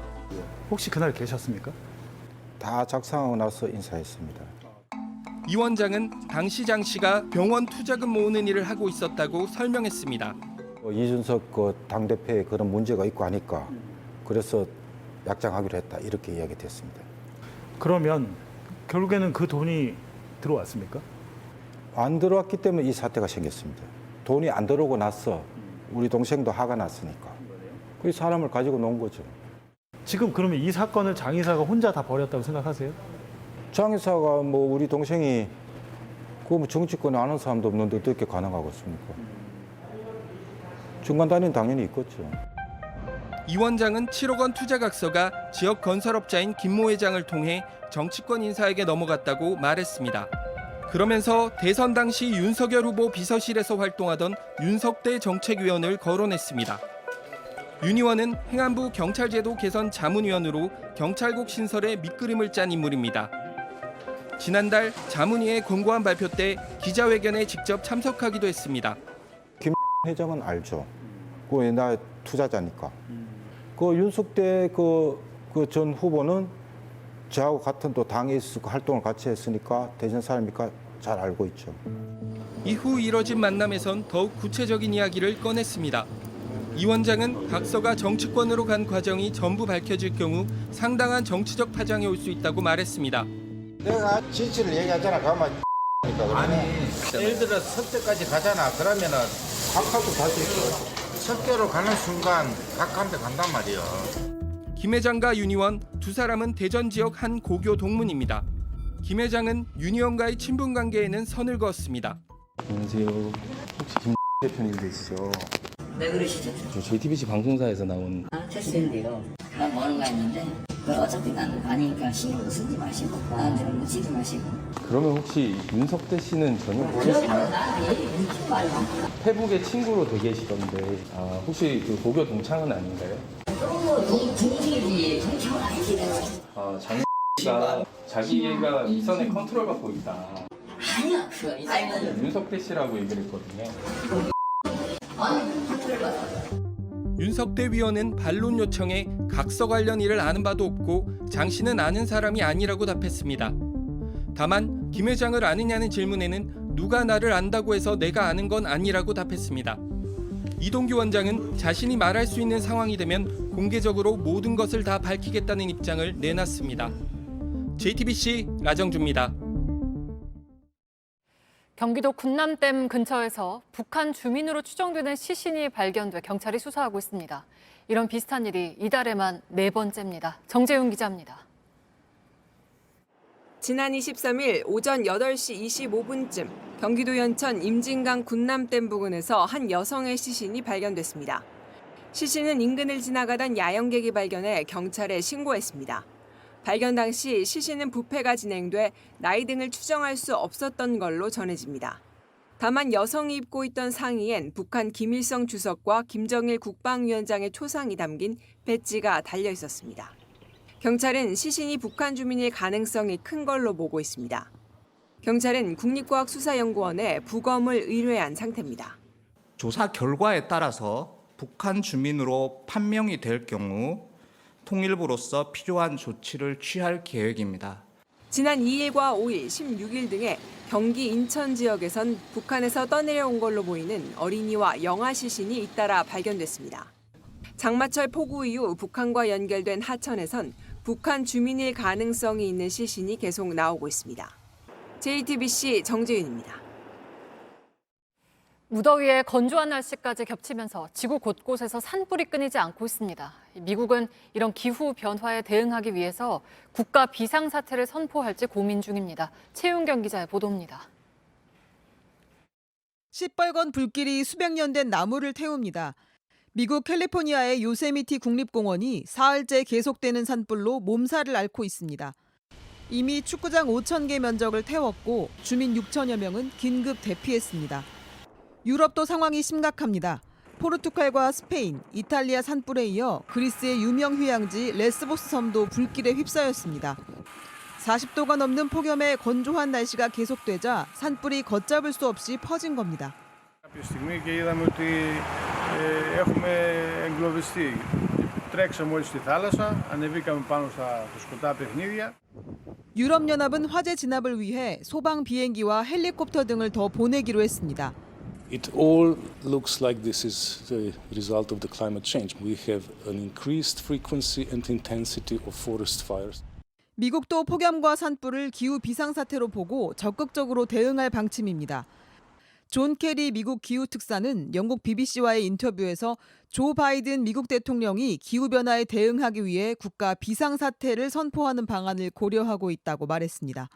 혹시 그날 계셨습니까? 다 작성하고 나서 인사했습니다. 이 원장은 당시 장 씨가 병원 투자금 모으는 일을 하고 있었다고 설명했습니다. 이준석 당대표에 그런 문제가 있고 하니까 그래서 약장하기로 했다 이렇게 이야기됐습니다. 그러면 결국에는 그 돈이 들어왔습니까? 안 들어왔기 때문에 이 사태가 생겼습니다. 돈이 안 들어오고 나서 우리 동생도 화가 났으니까 그 사람을 가지고 논 거죠. 지금 그러면 이 사건을 장 이사가 혼자 다 벌였다고 생각하세요? 장 이사가 우리 동생이 정치권에 아는 사람도 없는데 어떻게 가능하겠습니까? 중간 단위는 당연히 있겠죠. 이 원장은 7억 원 투자 각서가 지역 건설업자인 김모 회장을 통해 정치권 인사에게 넘어갔다고 말했습니다. 그러면서 대선 당시 윤석열 후보 비서실에서 활동하던 윤석대 정책위원을 거론했습니다. 윤 의원은 행안부 경찰제도 개선 자문위원으로 경찰국 신설에 밑그림을 짠 인물입니다. 지난달 자문위의 권고안 발표 때 기자회견에 직접 참석하기도 했습니다. 김 회장은 알죠. 그 옛날 투자자니까. 그 윤석대 전 후보는 저하고 같은 또 당에 있었고 활동을 같이 했으니까 대전 사람이니까 잘 알고 있죠. 이후 이뤄진 만남에선 더욱 구체적인 이야기를 꺼냈습니다. 이 원장은 각서가 정치권으로 간 과정이 전부 밝혀질 경우 상당한 정치적 파장이 올 수 있다고 말했습니다. 내가 지지를 얘기하잖아. 가만 아니 예를 들어 석대까지 가잖아. 그러면은 각하도 다시 석대로 가는 순간 각한테 간단 말이야. 김 회장과 윤 의원 두 사람은 대전 지역 한 고교 동문입니다. 김 회장은 윤 의원과의 친분 관계에는 선을 그었습니다. 안녕하세요. 혹시 김 대표님 되시죠? 네, 그러시죠. 저 JTBC 방송사에서 나온 테스트인데요. 난 뭐하는가 했는데 어차피 나는 아니니까 신경 쓰지 마시고 나한테는 묻지도 마시고. 그러면 혹시 윤석대 씨는 전혀 페북의 친구로 돼 계시던데 혹시 그 고교 동창은 아닌가요? 동생이지 동창은 아니지. 장 씨가 자기가 이 선에 컨트롤 받고 있다. 아니야, 그거 이제는 윤석대 씨라고 얘기를 했거든요. 윤석대 위원은 반론 요청에 각서 관련 일을 아는 바도 없고 장 씨는 아는 사람이 아니라고 답했습니다. 다만 김 회장을 아느냐는 질문에는 누가 나를 안다고 해서 내가 아는 건 아니라고 답했습니다. 이동규 원장은 자신이 말할 수 있는 상황이 되면 공개적으로 모든 것을 다 밝히겠다는 입장을 내놨습니다. JTBC 라정주입니다. 경기도 군남댐 근처에서 북한 주민으로 추정되는 시신이 발견돼 경찰이 수사하고 있습니다. 이런 비슷한 일이 이달에만 4번째입니다. 정재윤 기자입니다. 지난 23일 오전 8시 25분쯤 경기도 연천 임진강 군남댐 부근에서 한 여성의 시신이 발견됐습니다. 시신은 인근을 지나가던 야영객이 발견해 경찰에 신고했습니다. 발견 당시 시신은 부패가 진행돼 나이 등을 추정할 수 없었던 걸로 전해집니다. 다만 여성이 입고 있던 상의엔 북한 김일성 주석과 김정일 국방위원장의 초상이 담긴 배지가 달려 있었습니다. 경찰은 시신이 북한 주민일 가능성이 큰 걸로 보고 있습니다. 경찰은 국립과학수사연구원에 부검을 의뢰한 상태입니다. 조사 결과에 따라서 북한 주민으로 판명이 될 경우 통일부로서 필요한 조치를 취할 계획입니다. 지난 2일과 5일, 16일 등에 경기 인천 지역에선 북한에서 떠내려온 걸로 보이는 어린이와 영아 시신이 잇따라 발견됐습니다. 장마철 폭우 이후 북한과 연결된 하천에선 북한 주민일 가능성이 있는 시신이 계속 나오고 있습니다. JTBC 정재윤입니다. 무더위에 건조한 날씨까지 겹치면서 지구 곳곳에서 산불이 끊이지 않고 있습니다. 미국은 이런 기후 변화에 대응하기 위해서 국가 비상사태를 선포할지 고민 중입니다. 최윤경 기자의 보도입니다. 시뻘건 불길이 수백 년 된 나무를 태웁니다. 미국 캘리포니아의 요세미티 국립공원이 사흘째 계속되는 산불로 몸살을 앓고 있습니다. 이미 축구장 5,000개 면적을 태웠고 주민 6천여 명은 긴급 대피했습니다. 유럽도 상황이 심각합니다. 포르투갈과 스페인, 이탈리아 산불에 이어 그리스의 유명 휴양지 레스보스 섬도 불길에 휩싸였습니다. 40도가 넘는 폭염에 건조한 날씨가 계속되자 산불이 걷잡을 수 없이 퍼진 겁니다. 유럽연합은 화재 진압을 위해 소방 비행기와 헬리콥터 등을 더 보내기로 했습니다. It all looks like this is the result of the climate change. We have an increased frequency and intensity of forest fires. 미국도 폭염과 산불을 기후 비상사태로 보고 적극적으로 대응할 방침입니다. 존 케리 미국 기후특사는 영국 BBC와의 인터뷰에서 조 바이든 미국 대통령이 기후변화에 대응하기 위해 국가 비상사태를 선포하는 방안을 고려하고 있다고 말했습니다.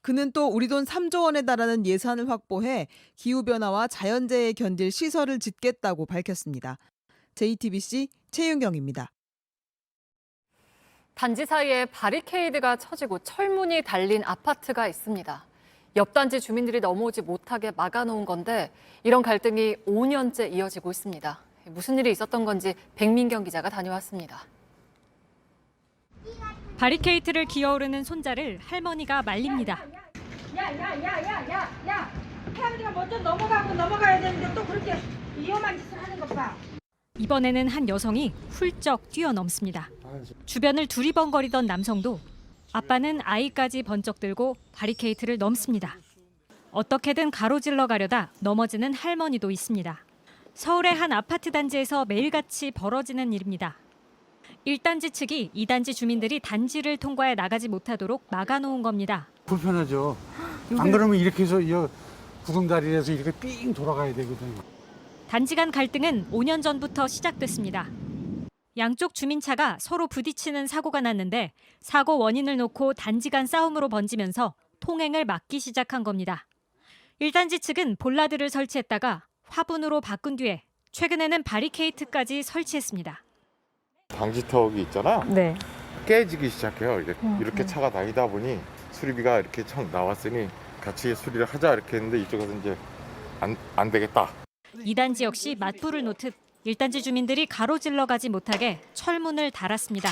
그는 또 우리 돈 3조 원에 달하는 예산을 확보해 기후변화와 자연재해에 견딜 시설을 짓겠다고 밝혔습니다. JTBC 최윤경입니다. 단지 사이에 바리케이드가 쳐지고 철문이 달린 아파트가 있습니다. 옆 단지 주민들이 넘어오지 못하게 막아놓은 건데 이런 갈등이 5년째 이어지고 있습니다. 무슨 일이 있었던 건지 백민경 기자가 다녀왔습니다. 바리케이트를 기어오르는 손자를 할머니가 말립니다. 야! 사람들이 먼저 넘어가야 되는데 또 그렇게 위험한 짓을 하는 것 봐. 이번에는 한 여성이 훌쩍 뛰어넘습니다. 주변을 두리번거리던 남성도 아빠는 아이까지 번쩍 들고 바리케이트를 넘습니다. 어떻게든 가로질러 가려다 넘어지는 할머니도 있습니다. 서울의 한 아파트 단지에서 매일같이 벌어지는 일입니다. 1단지 측이 2단지 주민들이 단지를 통과해 나가지 못하도록 막아놓은 겁니다. 불편하죠. 안 그러면 이렇게 해서 구덩다리에서 이렇게 삥 돌아가야 되거든요. 단지 간 갈등은 5년 전부터 시작됐습니다. 양쪽 주민차가 서로 부딪히는 사고가 났는데 사고 원인을 놓고 단지 간 싸움으로 번지면서 통행을 막기 시작한 겁니다. 1단지 측은 볼라드를 설치했다가 화분으로 바꾼 뒤에 최근에는 바리케이트까지 설치했습니다. 방지턱이 있잖아요. 네. 깨지기 시작해요. 이렇게 차가 다니다 보니 수리비가 이렇게 참 나왔으니 같이 수리를 하자 이렇게 했는데 이쪽에서 이제 안 되겠다. 2단지 역시 맞불을 놓듯 1단지 주민들이 가로질러 가지 못하게 철문을 달았습니다.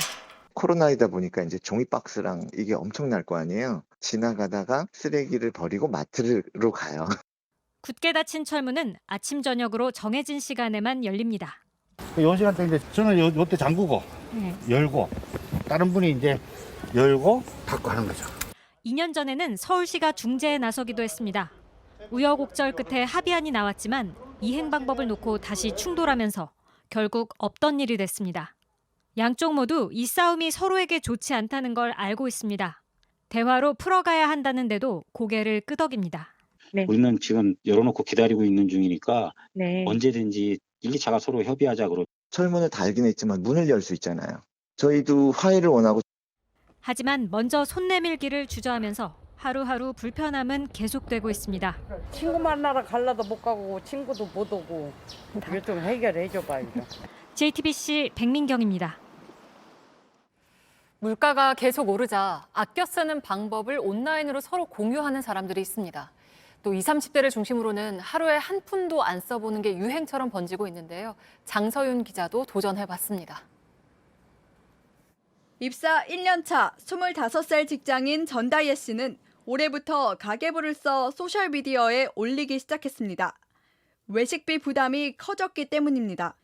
코로나이다 보니까 이제 종이 박스랑 이게 엄청날 거 아니에요. 지나가다가 쓰레기를 버리고 마트로 가요. 굳게 닫힌 철문은 아침 저녁으로 정해진 시간에만 열립니다. 이 시간대 이제 저는 요때 잠그고 열고 다른 분이 이제 열고 닫고 하는 거죠. 2년 전에는 서울시가 중재에 나서기도 했습니다. 우여곡절 끝에 합의안이 나왔지만 이행 방법을 놓고 다시 충돌하면서 결국 없던 일이 됐습니다. 양쪽 모두 이 싸움이 서로에게 좋지 않다는 걸 알고 있습니다. 대화로 풀어가야 한다는데도 고개를 끄덕입니다. 네. 우리는 지금 열어놓고 기다리고 있는 중이니까 언제든지 1, 2차가 서로 협의하자 그러고. 철문을 달긴 했지만 문을 열 수 있잖아요. 저희도 화해를 원하고. 하지만 먼저 손 내밀기를 주저하면서 하루하루 불편함은 계속되고 있습니다. 친구 만나러 갈라도 못 가고 친구도 못 오고 이거 좀 해결해 줘봐 이거. JTBC 백민경입니다. 물가가 계속 오르자 아껴 쓰는 방법을 온라인으로 서로 공유하는 사람들이 있습니다. 또 20, 30대를 중심으로는 하루에 한 푼도 안 써보는 게 유행처럼 번지고 있는데요. 장서윤 기자도 도전해봤습니다. 입사 1년 차 25살 직장인 전다예 씨는 올해부터 가계부를 써 소셜미디어에 올리기 시작했습니다. 외식비 부담이 커졌기 때문입니다.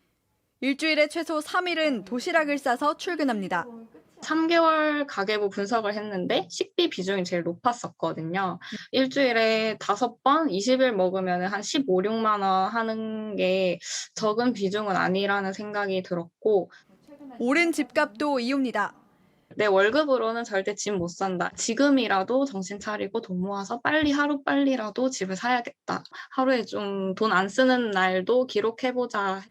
일주일에 최소 3일은 도시락을 싸서 출근합니다. 3개월 가계부 분석을 했는데 식비 비중이 제일 높았었거든요. 일주일에 5번 20일 먹으면 한 15, 6만 원 하는 게 적은 비중은 아니라는 생각이 들었고 오른 집값도 이유입니다. 내 월급으로는 절대 집 못 산다. 지금이라도 정신 차리고 돈 모아서 하루빨리라도 집을 사야겠다. 하루에 좀 돈 안 쓰는 날도 기록해보자.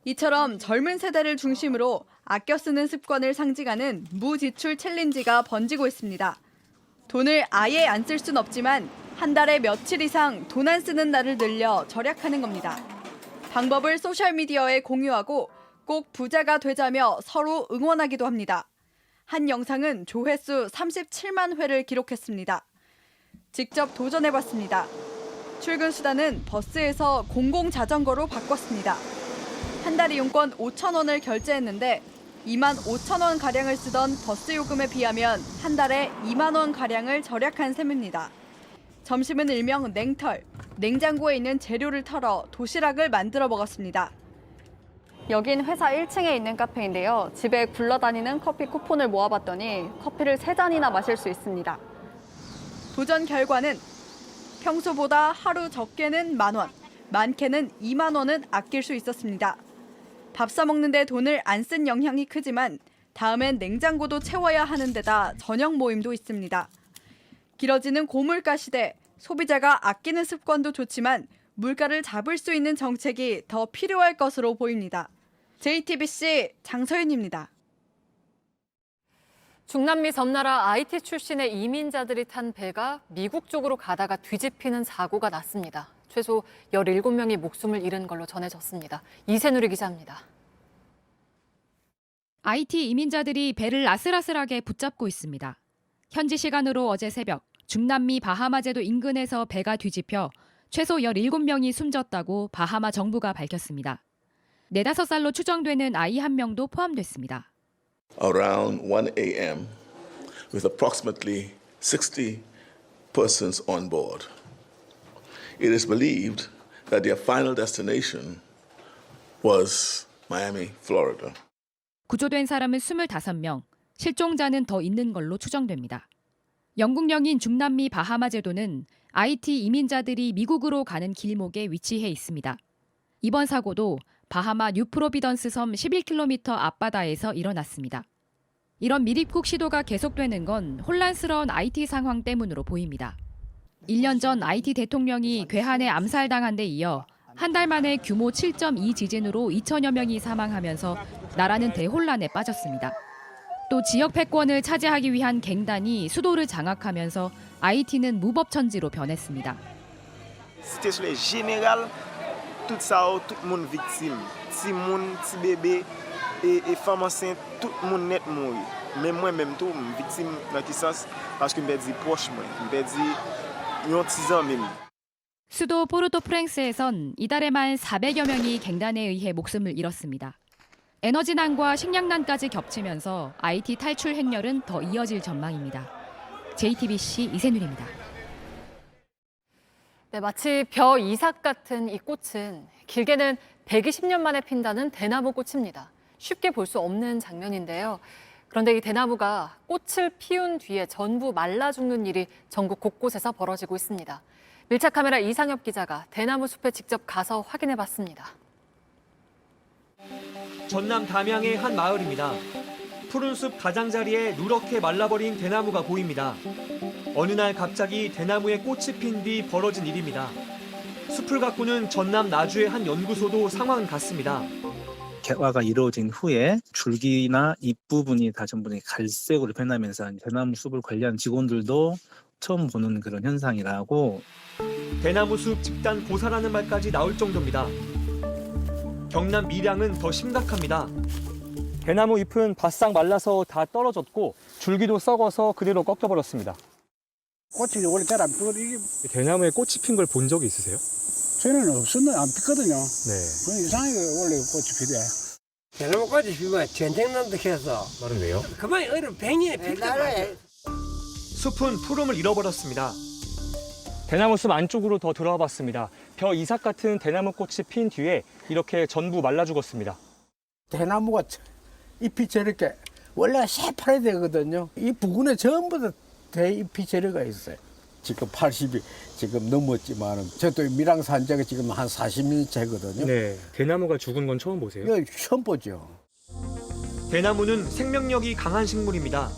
이처럼 젊은 세대를 중심으로 아껴 쓰는 습관을 상징하는 무지출 챌린지가 번지고 있습니다. 돈을 아예 안 쓸 순 없지만 한 달에 며칠 이상 돈 안 쓰는 날을 늘려 절약하는 겁니다. 방법을 소셜미디어에 공유하고 꼭 부자가 되자며 서로 응원하기도 합니다. 한 영상은 조회수 37만 회를 기록했습니다. 직접 도전해봤습니다. 출근 수단은 버스에서 공공자전거로 바꿨습니다. 한 달 이용권 5천 원을 결제했는데 2만 5천 원 가량을 쓰던 버스 요금에 비하면 한 달에 2만 원 가량을 절약한 셈입니다. 점심은 일명 냉털, 냉장고에 있는 재료를 털어 도시락을 만들어 먹었습니다. 여긴 회사 1층에 있는 카페인데요. 집에 굴러다니는 커피 쿠폰을 모아봤더니 커피를 3잔이나 마실 수 있습니다. 도전 결과는 평소보다 하루 적게는 10,000원, 많게는 2만 원은 아낄 수 있었습니다. 밥 사 먹는데 돈을 안 쓴 영향이 크지만 다음엔 냉장고도 채워야 하는 데다 저녁 모임도 있습니다. 길어지는 고물가 시대, 소비자가 아끼는 습관도 좋지만 물가를 잡을 수 있는 정책이 더 필요할 것으로 보입니다. JTBC 장서윤입니다. 중남미 섬나라 IT 출신의 이민자들이 탄 배가 미국 쪽으로 가다가 뒤집히는 사고가 났습니다. 최소 17명이 목숨을 잃은 걸로 전해졌습니다. 이세누리 기자입니다. IT 이민자들이 배를 아슬아슬하게 붙잡고 있습니다. 현지 시간으로 어제 새벽 중남미 바하마 제도 인근에서 배가 뒤집혀 최소 17명이 숨졌다고 바하마 정부가 밝혔습니다. 4-5살로 추정되는 아이 1명도 포함됐습니다. Around 1 a.m. with approximately 60 persons on board. It is believed that their final destination was Miami, Florida. 구조된 사람은 25명, 실종자는 더 있는 걸로 추정됩니다. 영국령인 중남미 바하마 제도는 IT 이민자들이 미국으로 가는 길목에 위치해 있습니다. 이번 사고도 바하마 뉴프로비던스 섬 11km 앞바다에서 일어났습니다. 이런 미입국 시도가 계속되는 건 혼란스러운 IT 상황 때문으로 보입니다. 1년 전 IT 대통령이 괴한에 암살당한 데 이어 한 달 만에 규모 7.2 지진으로 2천여 명이 사망하면서 나라는 대혼란에 빠졌습니다. 또 지역 패권을 차지하기 위한 갱단이 수도를 장악하면서 IT는 무법천지로 변했습니다. Situation est générale, tout ça, tout le monde victime. Si moun, si bébé et femme enceinte, tout le monde net mort. Mais moi-même tout, victime dans quel sens? Parce que je me proche moi, je me yon 10 ans même. 수도 포르토프랭스에선 이달에만 400여 명이 갱단에 의해 목숨을 잃었습니다. 에너지난과 식량난까지 겹치면서 IT 탈출 행렬은 더 이어질 전망입니다. JTBC 이세누리입니다. 네, 마치 벼 이삭 같은 이 꽃은 길게는 120년 만에 핀다는 대나무 꽃입니다. 쉽게 볼 수 없는 장면인데요. 그런데 이 대나무가 꽃을 피운 뒤에 전부 말라 죽는 일이 전국 곳곳에서 벌어지고 있습니다. 밀착 카메라 이상엽 기자가 대나무 숲에 직접 가서 확인해봤습니다. 전남 담양의 한 마을입니다. 푸른 숲 가장자리에 누렇게 말라버린 대나무가 보입니다. 어느 날 갑자기 대나무에 꽃이 핀 뒤 벌어진 일입니다. 숲을 가꾸는 전남 나주의 한 연구소도 상황은 같습니다. 개화가 이루어진 후에 줄기나 잎 부분이 다 전부 갈색으로 변하면서 대나무 숲을 관리하는 직원들도 처음 보는 그런 현상이라고. 대나무 숲 집단 고사라는 말까지 나올 정도입니다. 경남 밀양은 더 심각합니다. 대나무 잎은 바싹 말라서 다 떨어졌고 줄기도 썩어서 그대로 꺾여버렸습니다. 꽃이 원래 잘 안 피거든요. 대나무에 꽃이 핀 걸 본 적이 있으세요? 저는 없었는데 안 피거든요. 네. 그 이상하게 원래 꽃이 피대. 대나무 꽃이 피면 전쟁난다 해서. 말은 왜요? 그만 얼음 100년에 피다. 숲은 푸름을 잃어버렸습니다. 대나무 숲 안쪽으로 더 들어와 봤습니다. 벼 이삭 같은 대나무 꽃이 핀 뒤에 이렇게 전부 말라 죽었습니다. 대나무가 잎이 저렇게 원래 새파랗게 되거든요. 이 부근에 전부 다 대잎이 저리가 있어요. 지금 80이 지금 넘었지만은 저도 밀양 산지가 지금 한 40년 차거든요. 네, 대나무가 죽은 건 처음 보세요? 이거 처음 보죠. 대나무는 생명력이 강한 식물입니다.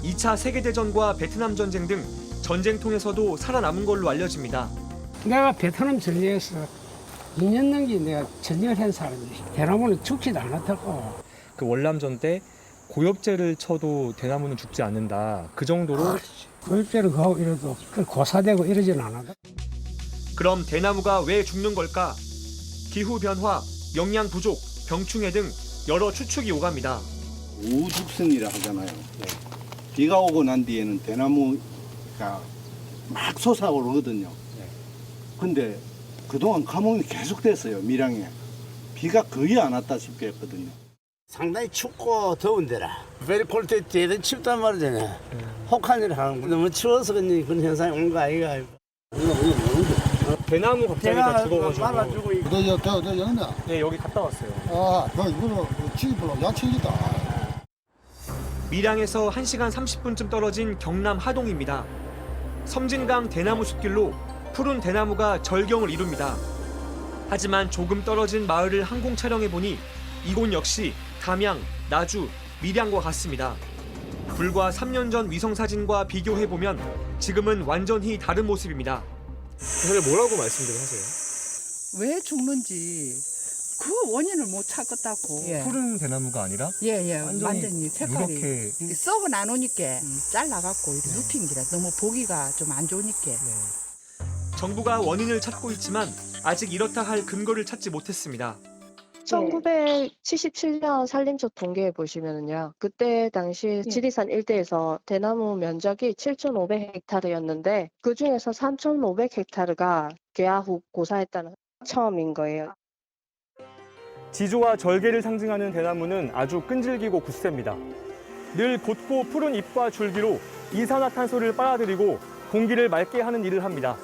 2차 세계대전과 베트남 전쟁 등 전쟁통에서도 살아남은 걸로 알려집니다. 내가 베트남 전쟁에서 2년 넘게 내가 전쟁을 한 사람이에요. 대나무는 죽지도 않았다고. 그 월남전 때 고엽제를 쳐도 대나무는 죽지 않는다. 그 정도로 고엽제를 가고 이래도 고사되고 이러진 않아도. 그럼 대나무가 왜 죽는 걸까? 기후 변화, 영양 부족, 병충해 등 여러 추측이 오갑니다. 우죽순이라 하잖아요. 비가 오고 난 뒤에는 대나무가 막 솟아오르거든요. 근데 그동안 가뭄이 계속됐어요, 밀양에. 비가 거의 안 왔다시피 했거든요. 상당히 춥고 더운 데라. very cold 때 대단 춥단 말이잖아요. 혹한 일을 하는 거. 너무 추워서 그런 현상이 온 거 아이가. 대나무 갑자기 다 죽어가지고. 말아주고. 너 여기나? 네, 여기 갔다 왔어요. 아, 너 이거는 치기불로 야채기다. 밀양에서 1시간 30분쯤 떨어진 경남 하동입니다. 섬진강 대나무 숲길로 푸른 대나무가 절경을 이룹니다. 하지만 조금 떨어진 마을을 항공 촬영해보니 이곳 역시 담양, 나주, 밀양과 같습니다. 불과 3년 전 위성사진과 비교해보면 지금은 완전히 다른 모습입니다. 사실 뭐라고 말씀들 하세요? 왜 죽는지 그 원인을 못 찾겠다고. 푸른 대나무가 아니라? 완전히 색깔이 누렇게. 썩은 안 오니까 잘라갖고 이렇게 눕힌 기라 너무 보기가 좀 안 좋으니까. 정부가 원인을 찾고 있지만 아직 이렇다 할 근거를 찾지 못했습니다. 1977년 산림처 통계에 보시면은요. 그때 당시 지리산 일대에서 대나무 면적이 7,500헥타르였는데 그중에서 3,500헥타르가 개화 후 고사했다는 처음인 거예요. 지조와 절개를 상징하는 대나무는 아주 끈질기고 굳셉니다. 늘 곧고 푸른 잎과 줄기로 이산화탄소를 빨아들이고 공기를 맑게 하는 일을 합니다.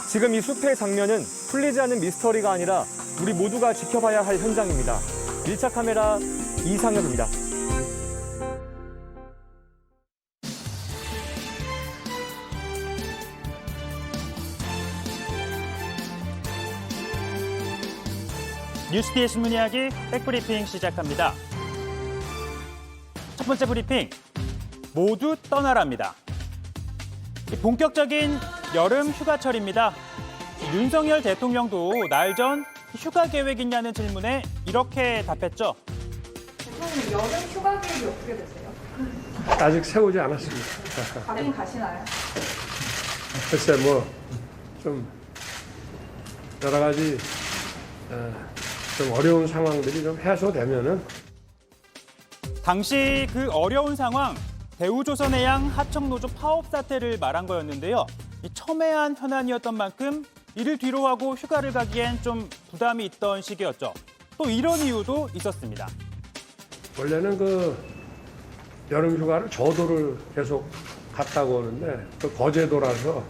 지금 이 숲의 장면은 풀리지 않은 미스터리가 아니라 우리 모두가 지켜봐야 할 현장입니다. 밀착 카메라 이상엽입니다. 뉴스피의 신문 이야기 백브리핑 시작합니다. 첫 번째 브리핑, 모두 떠나랍니다. 본격적인 여름 휴가철입니다. 윤석열 대통령도 날 전 휴가 계획 있냐는 질문에 이렇게 답했죠. 대통령 여름 휴가 계획이 어떻게 되세요? 아직 세우지 않았습니다. 가긴 가시나요? 글쎄 좀 여러 가지 좀 어려운 상황들이 좀 해소되면은. 당시 그 어려운 상황, 대우조선해양 하청노조 파업 사태를 말한 거였는데요. 이 첨예한 현안이었던 만큼 이를 뒤로하고 휴가를 가기엔 좀 부담이 있던 시기였죠. 또 이런 이유도 있었습니다. 원래는 그 여름 휴가를 저도를 계속 갔다고 하는데 그 거제도라서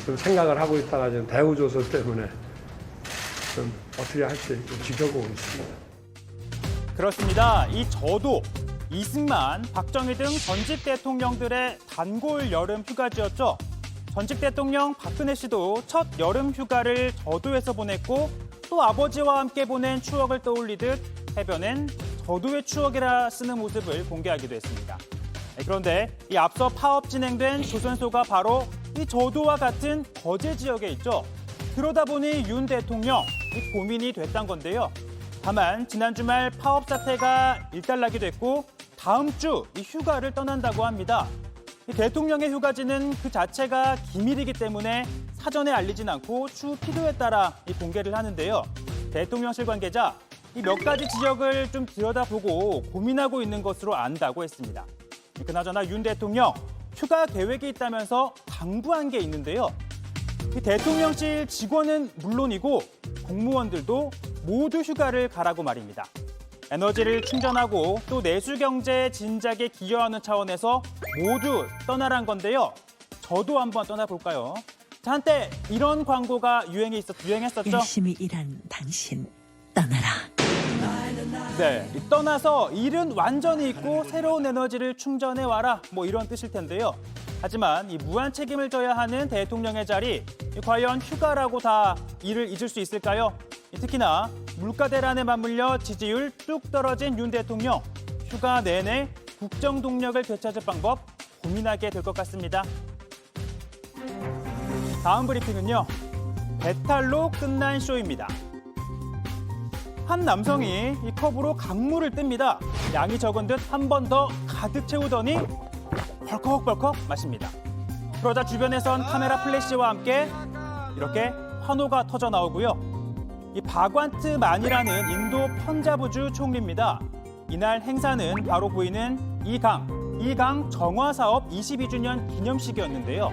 좀 생각을 하고 있다가 지금 대우조선 때문에 좀 어떻게 할지 지켜보고 있습니다. 그렇습니다. 이 저도 이승만, 박정희 등 전직 대통령들의 단골 여름 휴가지였죠. 전직 대통령 박근혜 씨도 첫 여름 휴가를 저도에서 보냈고 또 아버지와 함께 보낸 추억을 떠올리듯 해변엔 저도의 추억이라 쓰는 모습을 공개하기도 했습니다. 그런데 이 앞서 파업 진행된 조선소가 바로 이 저도와 같은 거제 지역에 있죠. 그러다 보니 윤 대통령 이 고민이 됐단 건데요. 다만 지난 주말 파업 사태가 일단락이 됐고 다음 주 이 휴가를 떠난다고 합니다. 이 대통령의 휴가지는 그 자체가 기밀이기 때문에 사전에 알리진 않고 추후 필요에 따라 이 공개를 하는데요. 대통령실 관계자 이 몇 가지 지적을 좀 들여다보고 고민하고 있는 것으로 안다고 했습니다. 그나저나 윤 대통령 휴가 계획이 있다면서 당부한 게 있는데요. 이 대통령실 직원은 물론이고 공무원들도 모두 휴가를 가라고 말입니다. 에너지를 충전하고 또 내수 경제 진작에 기여하는 차원에서 모두 떠나란 건데요. 저도 한번 떠나볼까요? 자, 한때 이런 광고가 유행했었죠. 열심히 일한 당신 떠나라. 네, 떠나서 일은 완전히 잊고 새로운 에너지를 충전해와라 뭐 이런 뜻일 텐데요. 하지만 이 무한 책임을 져야 하는 대통령의 자리, 과연 휴가라고 다 일을 잊을 수 있을까요? 특히나 물가 대란에 맞물려 지지율 뚝 떨어진 윤 대통령, 휴가 내내 국정 동력을 되찾을 방법 고민하게 될 것 같습니다. 다음 브리핑은요, 배탈로 끝난 쇼입니다. 한 남성이 이 컵으로 강물을 뜹니다. 양이 적은 듯 한 번 더 가득 채우더니 벌컥벌컥 마십니다. 그러자 주변에선 카메라 플래시와 함께 이렇게 환호가 터져 나오고요. 이 바관트만이라는 인도 펀자브주 총리입니다. 이날 행사는 바로 보이는 이 강 정화 사업 22주년 기념식이었는데요.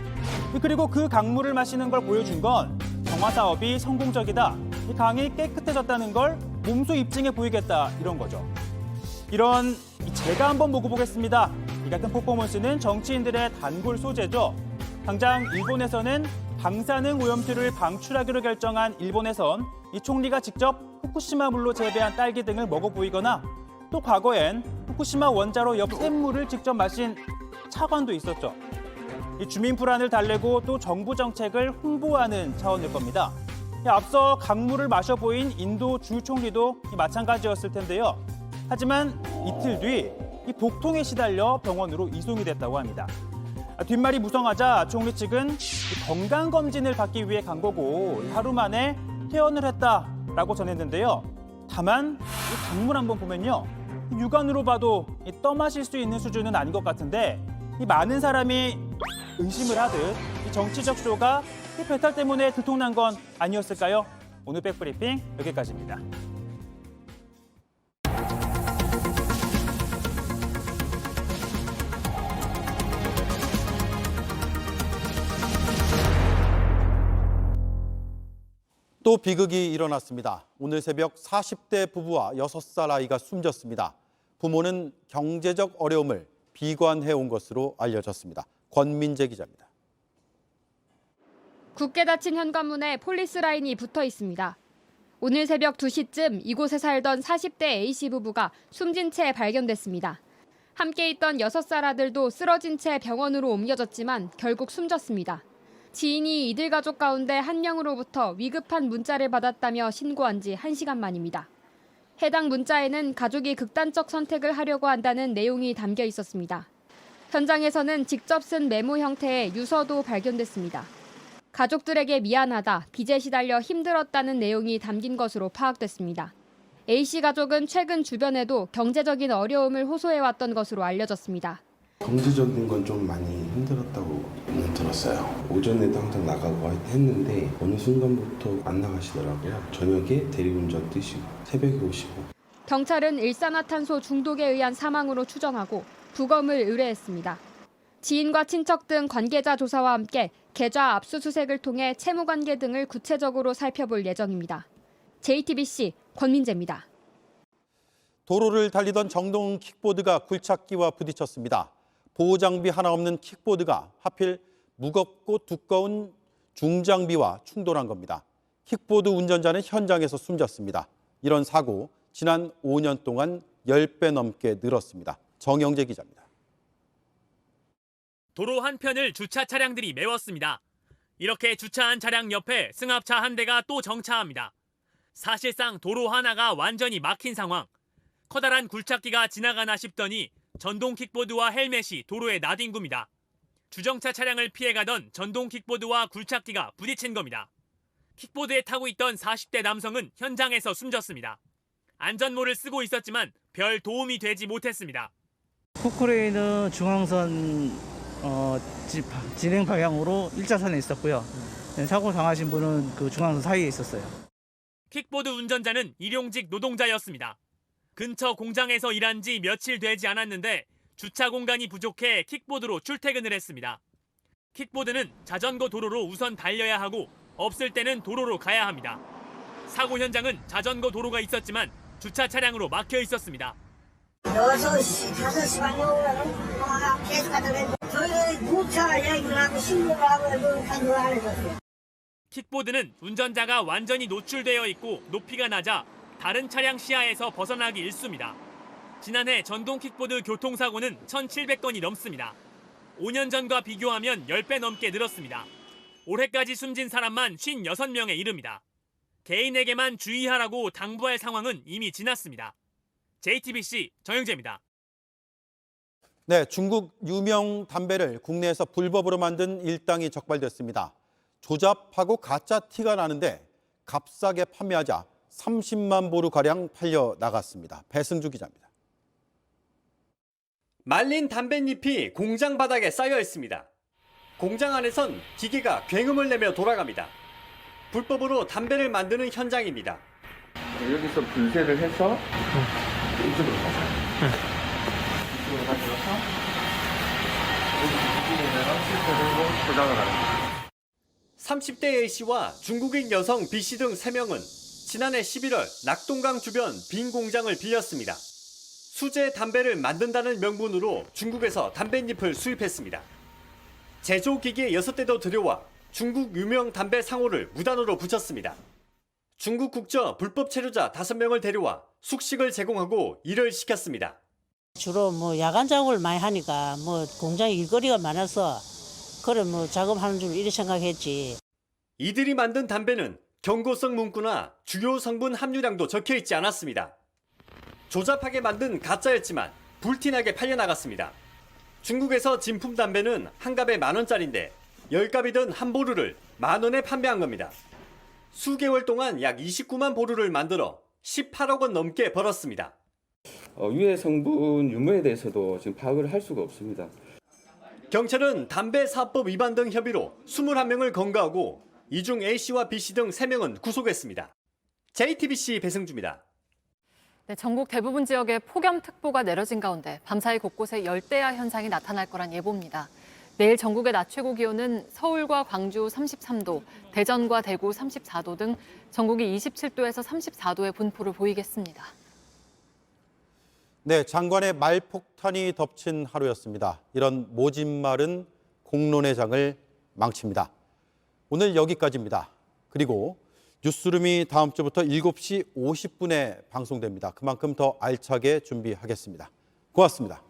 그리고 그 강물을 마시는 걸 보여준 건 정화 사업이 성공적이다. 이 강이 깨끗해졌다는 걸 몸소 입증해 보이겠다 이런 거죠. 이런 제가 한번 먹어보겠습니다. 이 같은 퍼포먼스는 정치인들의 단골 소재죠. 당장 일본에서는 방사능 오염수를 방출하기로 결정한 일본에선 이 총리가 직접 후쿠시마 물로 재배한 딸기 등을 먹어 보이거나 또 과거엔 후쿠시마 원자로 옆 샘물을 직접 마신 차관도 있었죠. 이 주민 불안을 달래고 또 정부 정책을 홍보하는 차원일 겁니다. 앞서 강물을 마셔 보인 인도 주 총리도 마찬가지였을 텐데요. 하지만 이틀 뒤 이 복통에 시달려 병원으로 이송이 됐다고 합니다. 뒷말이 무성하자 총리 측은 건강검진을 받기 위해 간 거고 하루 만에 퇴원을 했다라고 전했는데요. 다만 이 강물 한번 보면요. 육안으로 봐도 떠마실 수 있는 수준은 아닌 것 같은데 이 많은 사람이 의심을 하듯 이 정치적 쇼가 이 배탈 때문에 들통난 건 아니었을까요? 오늘 백브리핑 여기까지입니다. 또 비극이 일어났습니다. 오늘 새벽 40대 부부와 6살 아이가 숨졌습니다. 부모는 경제적 어려움을 비관해온 것으로 알려졌습니다. 권민재 기자입니다. 굳게 닫힌 현관문에 폴리스 라인이 붙어 있습니다. 오늘 새벽 2시쯤 이곳에 살던 40대 A씨 부부가 숨진 채 발견됐습니다. 함께 있던 6살 아들도 쓰러진 채 병원으로 옮겨졌지만 결국 숨졌습니다. 지인이 이들 가족 가운데 한 명으로부터 위급한 문자를 받았다며 신고한 지 1시간 만입니다. 해당 문자에는 가족이 극단적 선택을 하려고 한다는 내용이 담겨 있었습니다. 현장에서는 직접 쓴 메모 형태의 유서도 발견됐습니다. 가족들에게 미안하다, 빚에 시달려 힘들었다는 내용이 담긴 것으로 파악됐습니다. A씨 가족은 최근 주변에도 경제적인 어려움을 호소해왔던 것으로 알려졌습니다. 경제적인 건 좀 많이 힘들었다고 들었어요. 오전에도 항상 나가고 했는데 어느 순간부터 안 나가시더라고요. 저녁에 대리운전 뛰시고 새벽에 오시고. 경찰은 일산화탄소 중독에 의한 사망으로 추정하고 부검을 의뢰했습니다. 지인과 친척 등 관계자 조사와 함께 계좌 압수수색을 통해 채무관계 등을 구체적으로 살펴볼 예정입니다. JTBC 권민재입니다. 도로를 달리던 정동 킥보드가 굴착기와 부딪혔습니다. 보호장비 하나 없는 킥보드가 하필 무겁고 두꺼운 중장비와 충돌한 겁니다. 킥보드 운전자는 현장에서 숨졌습니다. 이런 사고 지난 5년 동안 10배 넘게 늘었습니다. 정영재 기자입니다. 도로 한편을 주차 차량들이 메웠습니다. 이렇게 주차한 차량 옆에 승합차 한 대가 또 정차합니다. 사실상 도로 하나가 완전히 막힌 상황. 커다란 굴착기가 지나가나 싶더니 전동 킥보드와 헬멧이 도로에 나뒹굽니다. 주정차 차량을 피해가던 전동 킥보드와 굴착기가 부딪힌 겁니다. 킥보드에 타고 있던 40대 남성은 현장에서 숨졌습니다. 안전모를 쓰고 있었지만 별 도움이 되지 못했습니다. 포크레인은 중앙선 진행 방향으로 1차선에 있었고요. 사고 당하신 분은 그 중앙선 사이에 있었어요. 킥보드 운전자는 일용직 노동자였습니다. 근처 공장에서 일한 지 며칠 되지 않았는데 주차 공간이 부족해 킥보드로 출퇴근을 했습니다. 킥보드는 자전거 도로로 우선 달려야 하고 없을 때는 도로로 가야 합니다. 사고 현장은 자전거 도로가 있었지만 주차 차량으로 막혀 있었습니다. 6시, 5시 반에 오면 계속 가다가 저희 무차 얘기를 하고 신고를 하고 간도 안 해줬어요. 킥보드는 운전자가 완전히 노출되어 있고 높이가 낮아 다른 차량 시야에서 벗어나기 일쑤입니다. 지난해 전동 킥보드 교통사고는 1,700건이 넘습니다. 5년 전과 비교하면 10배 넘게 늘었습니다. 올해까지 숨진 사람만 56명에 이릅니다. 개인에게만 주의하라고 당부할 상황은 이미 지났습니다. JTBC 정영재입니다. 네, 중국 유명 담배를 국내에서 불법으로 만든 일당이 적발됐습니다. 조잡하고 가짜 티가 나는데 값싸게 판매하자 30만 보루가량 팔려 나갔습니다. 배승주 기자입니다. 말린 담뱃잎이 공장 바닥에 쌓여 있습니다. 공장 안에선 기계가 굉음을 내며 돌아갑니다. 불법으로 담배를 만드는 현장입니다. 여기서 분쇄를 해서 이쪽으로 가서 이쪽으로 가져가서 여기 실제로 포장을 하는 거예요. 30대 A씨와 중국인 여성 B씨 등 3명은 지난해 11월 낙동강 주변 빈 공장을 빌렸습니다. 수제 담배를 만든다는 명분으로 중국에서 담뱃잎을 수입했습니다. 제조기계 6대도 들여와 중국 유명 담배 상호를 무단으로 붙였습니다. 중국 국저 불법 체류자 5명을 데려와 숙식을 제공하고 일을 시켰습니다. 주로 야간 작업을 많이 하니까 공장에 일거리가 많아서 그래 작업하는 줄 이렇게 생각했지. 이들이 만든 담배는 경고성 문구나 주요 성분 함유량도 적혀 있지 않았습니다. 조잡하게 만든 가짜였지만 불티나게 팔려나갔습니다. 중국에서 진품 담배는 한 갑에 10,000원짜리인데 10갑이던 한 보루를 10,000원에 판매한 겁니다. 수개월 동안 약 29만 보루를 만들어 18억 원 넘게 벌었습니다. 유해 성분 유무에 대해서도 지금 파악을 할 수가 없습니다. 경찰은 담배 사법 위반 등 혐의로 21명을 검거하고 이 중 A씨와 B씨 등 3명은 구속했습니다. JTBC 배승주입니다. 네, 전국 대부분 지역에 폭염특보가 내려진 가운데 밤사이 곳곳에 열대야 현상이 나타날 거란 예보입니다. 내일 전국의 낮 최고 기온은 서울과 광주 33도, 대전과 대구 34도 등 전국이 27도에서 34도의 분포를 보이겠습니다. 네, 장관의 말폭탄이 덮친 하루였습니다. 이런 모진말은 공론의 장을 망칩니다. 오늘 여기까지입니다. 그리고 뉴스룸이 다음 주부터 7시 50분에 방송됩니다. 그만큼 더 알차게 준비하겠습니다. 고맙습니다.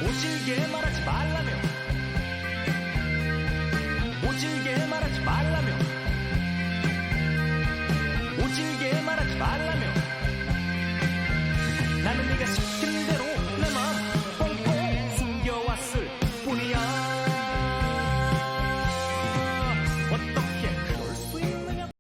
모질게 말하지 말라며 모질게 말하지 말라며 모질게 말하지 말라며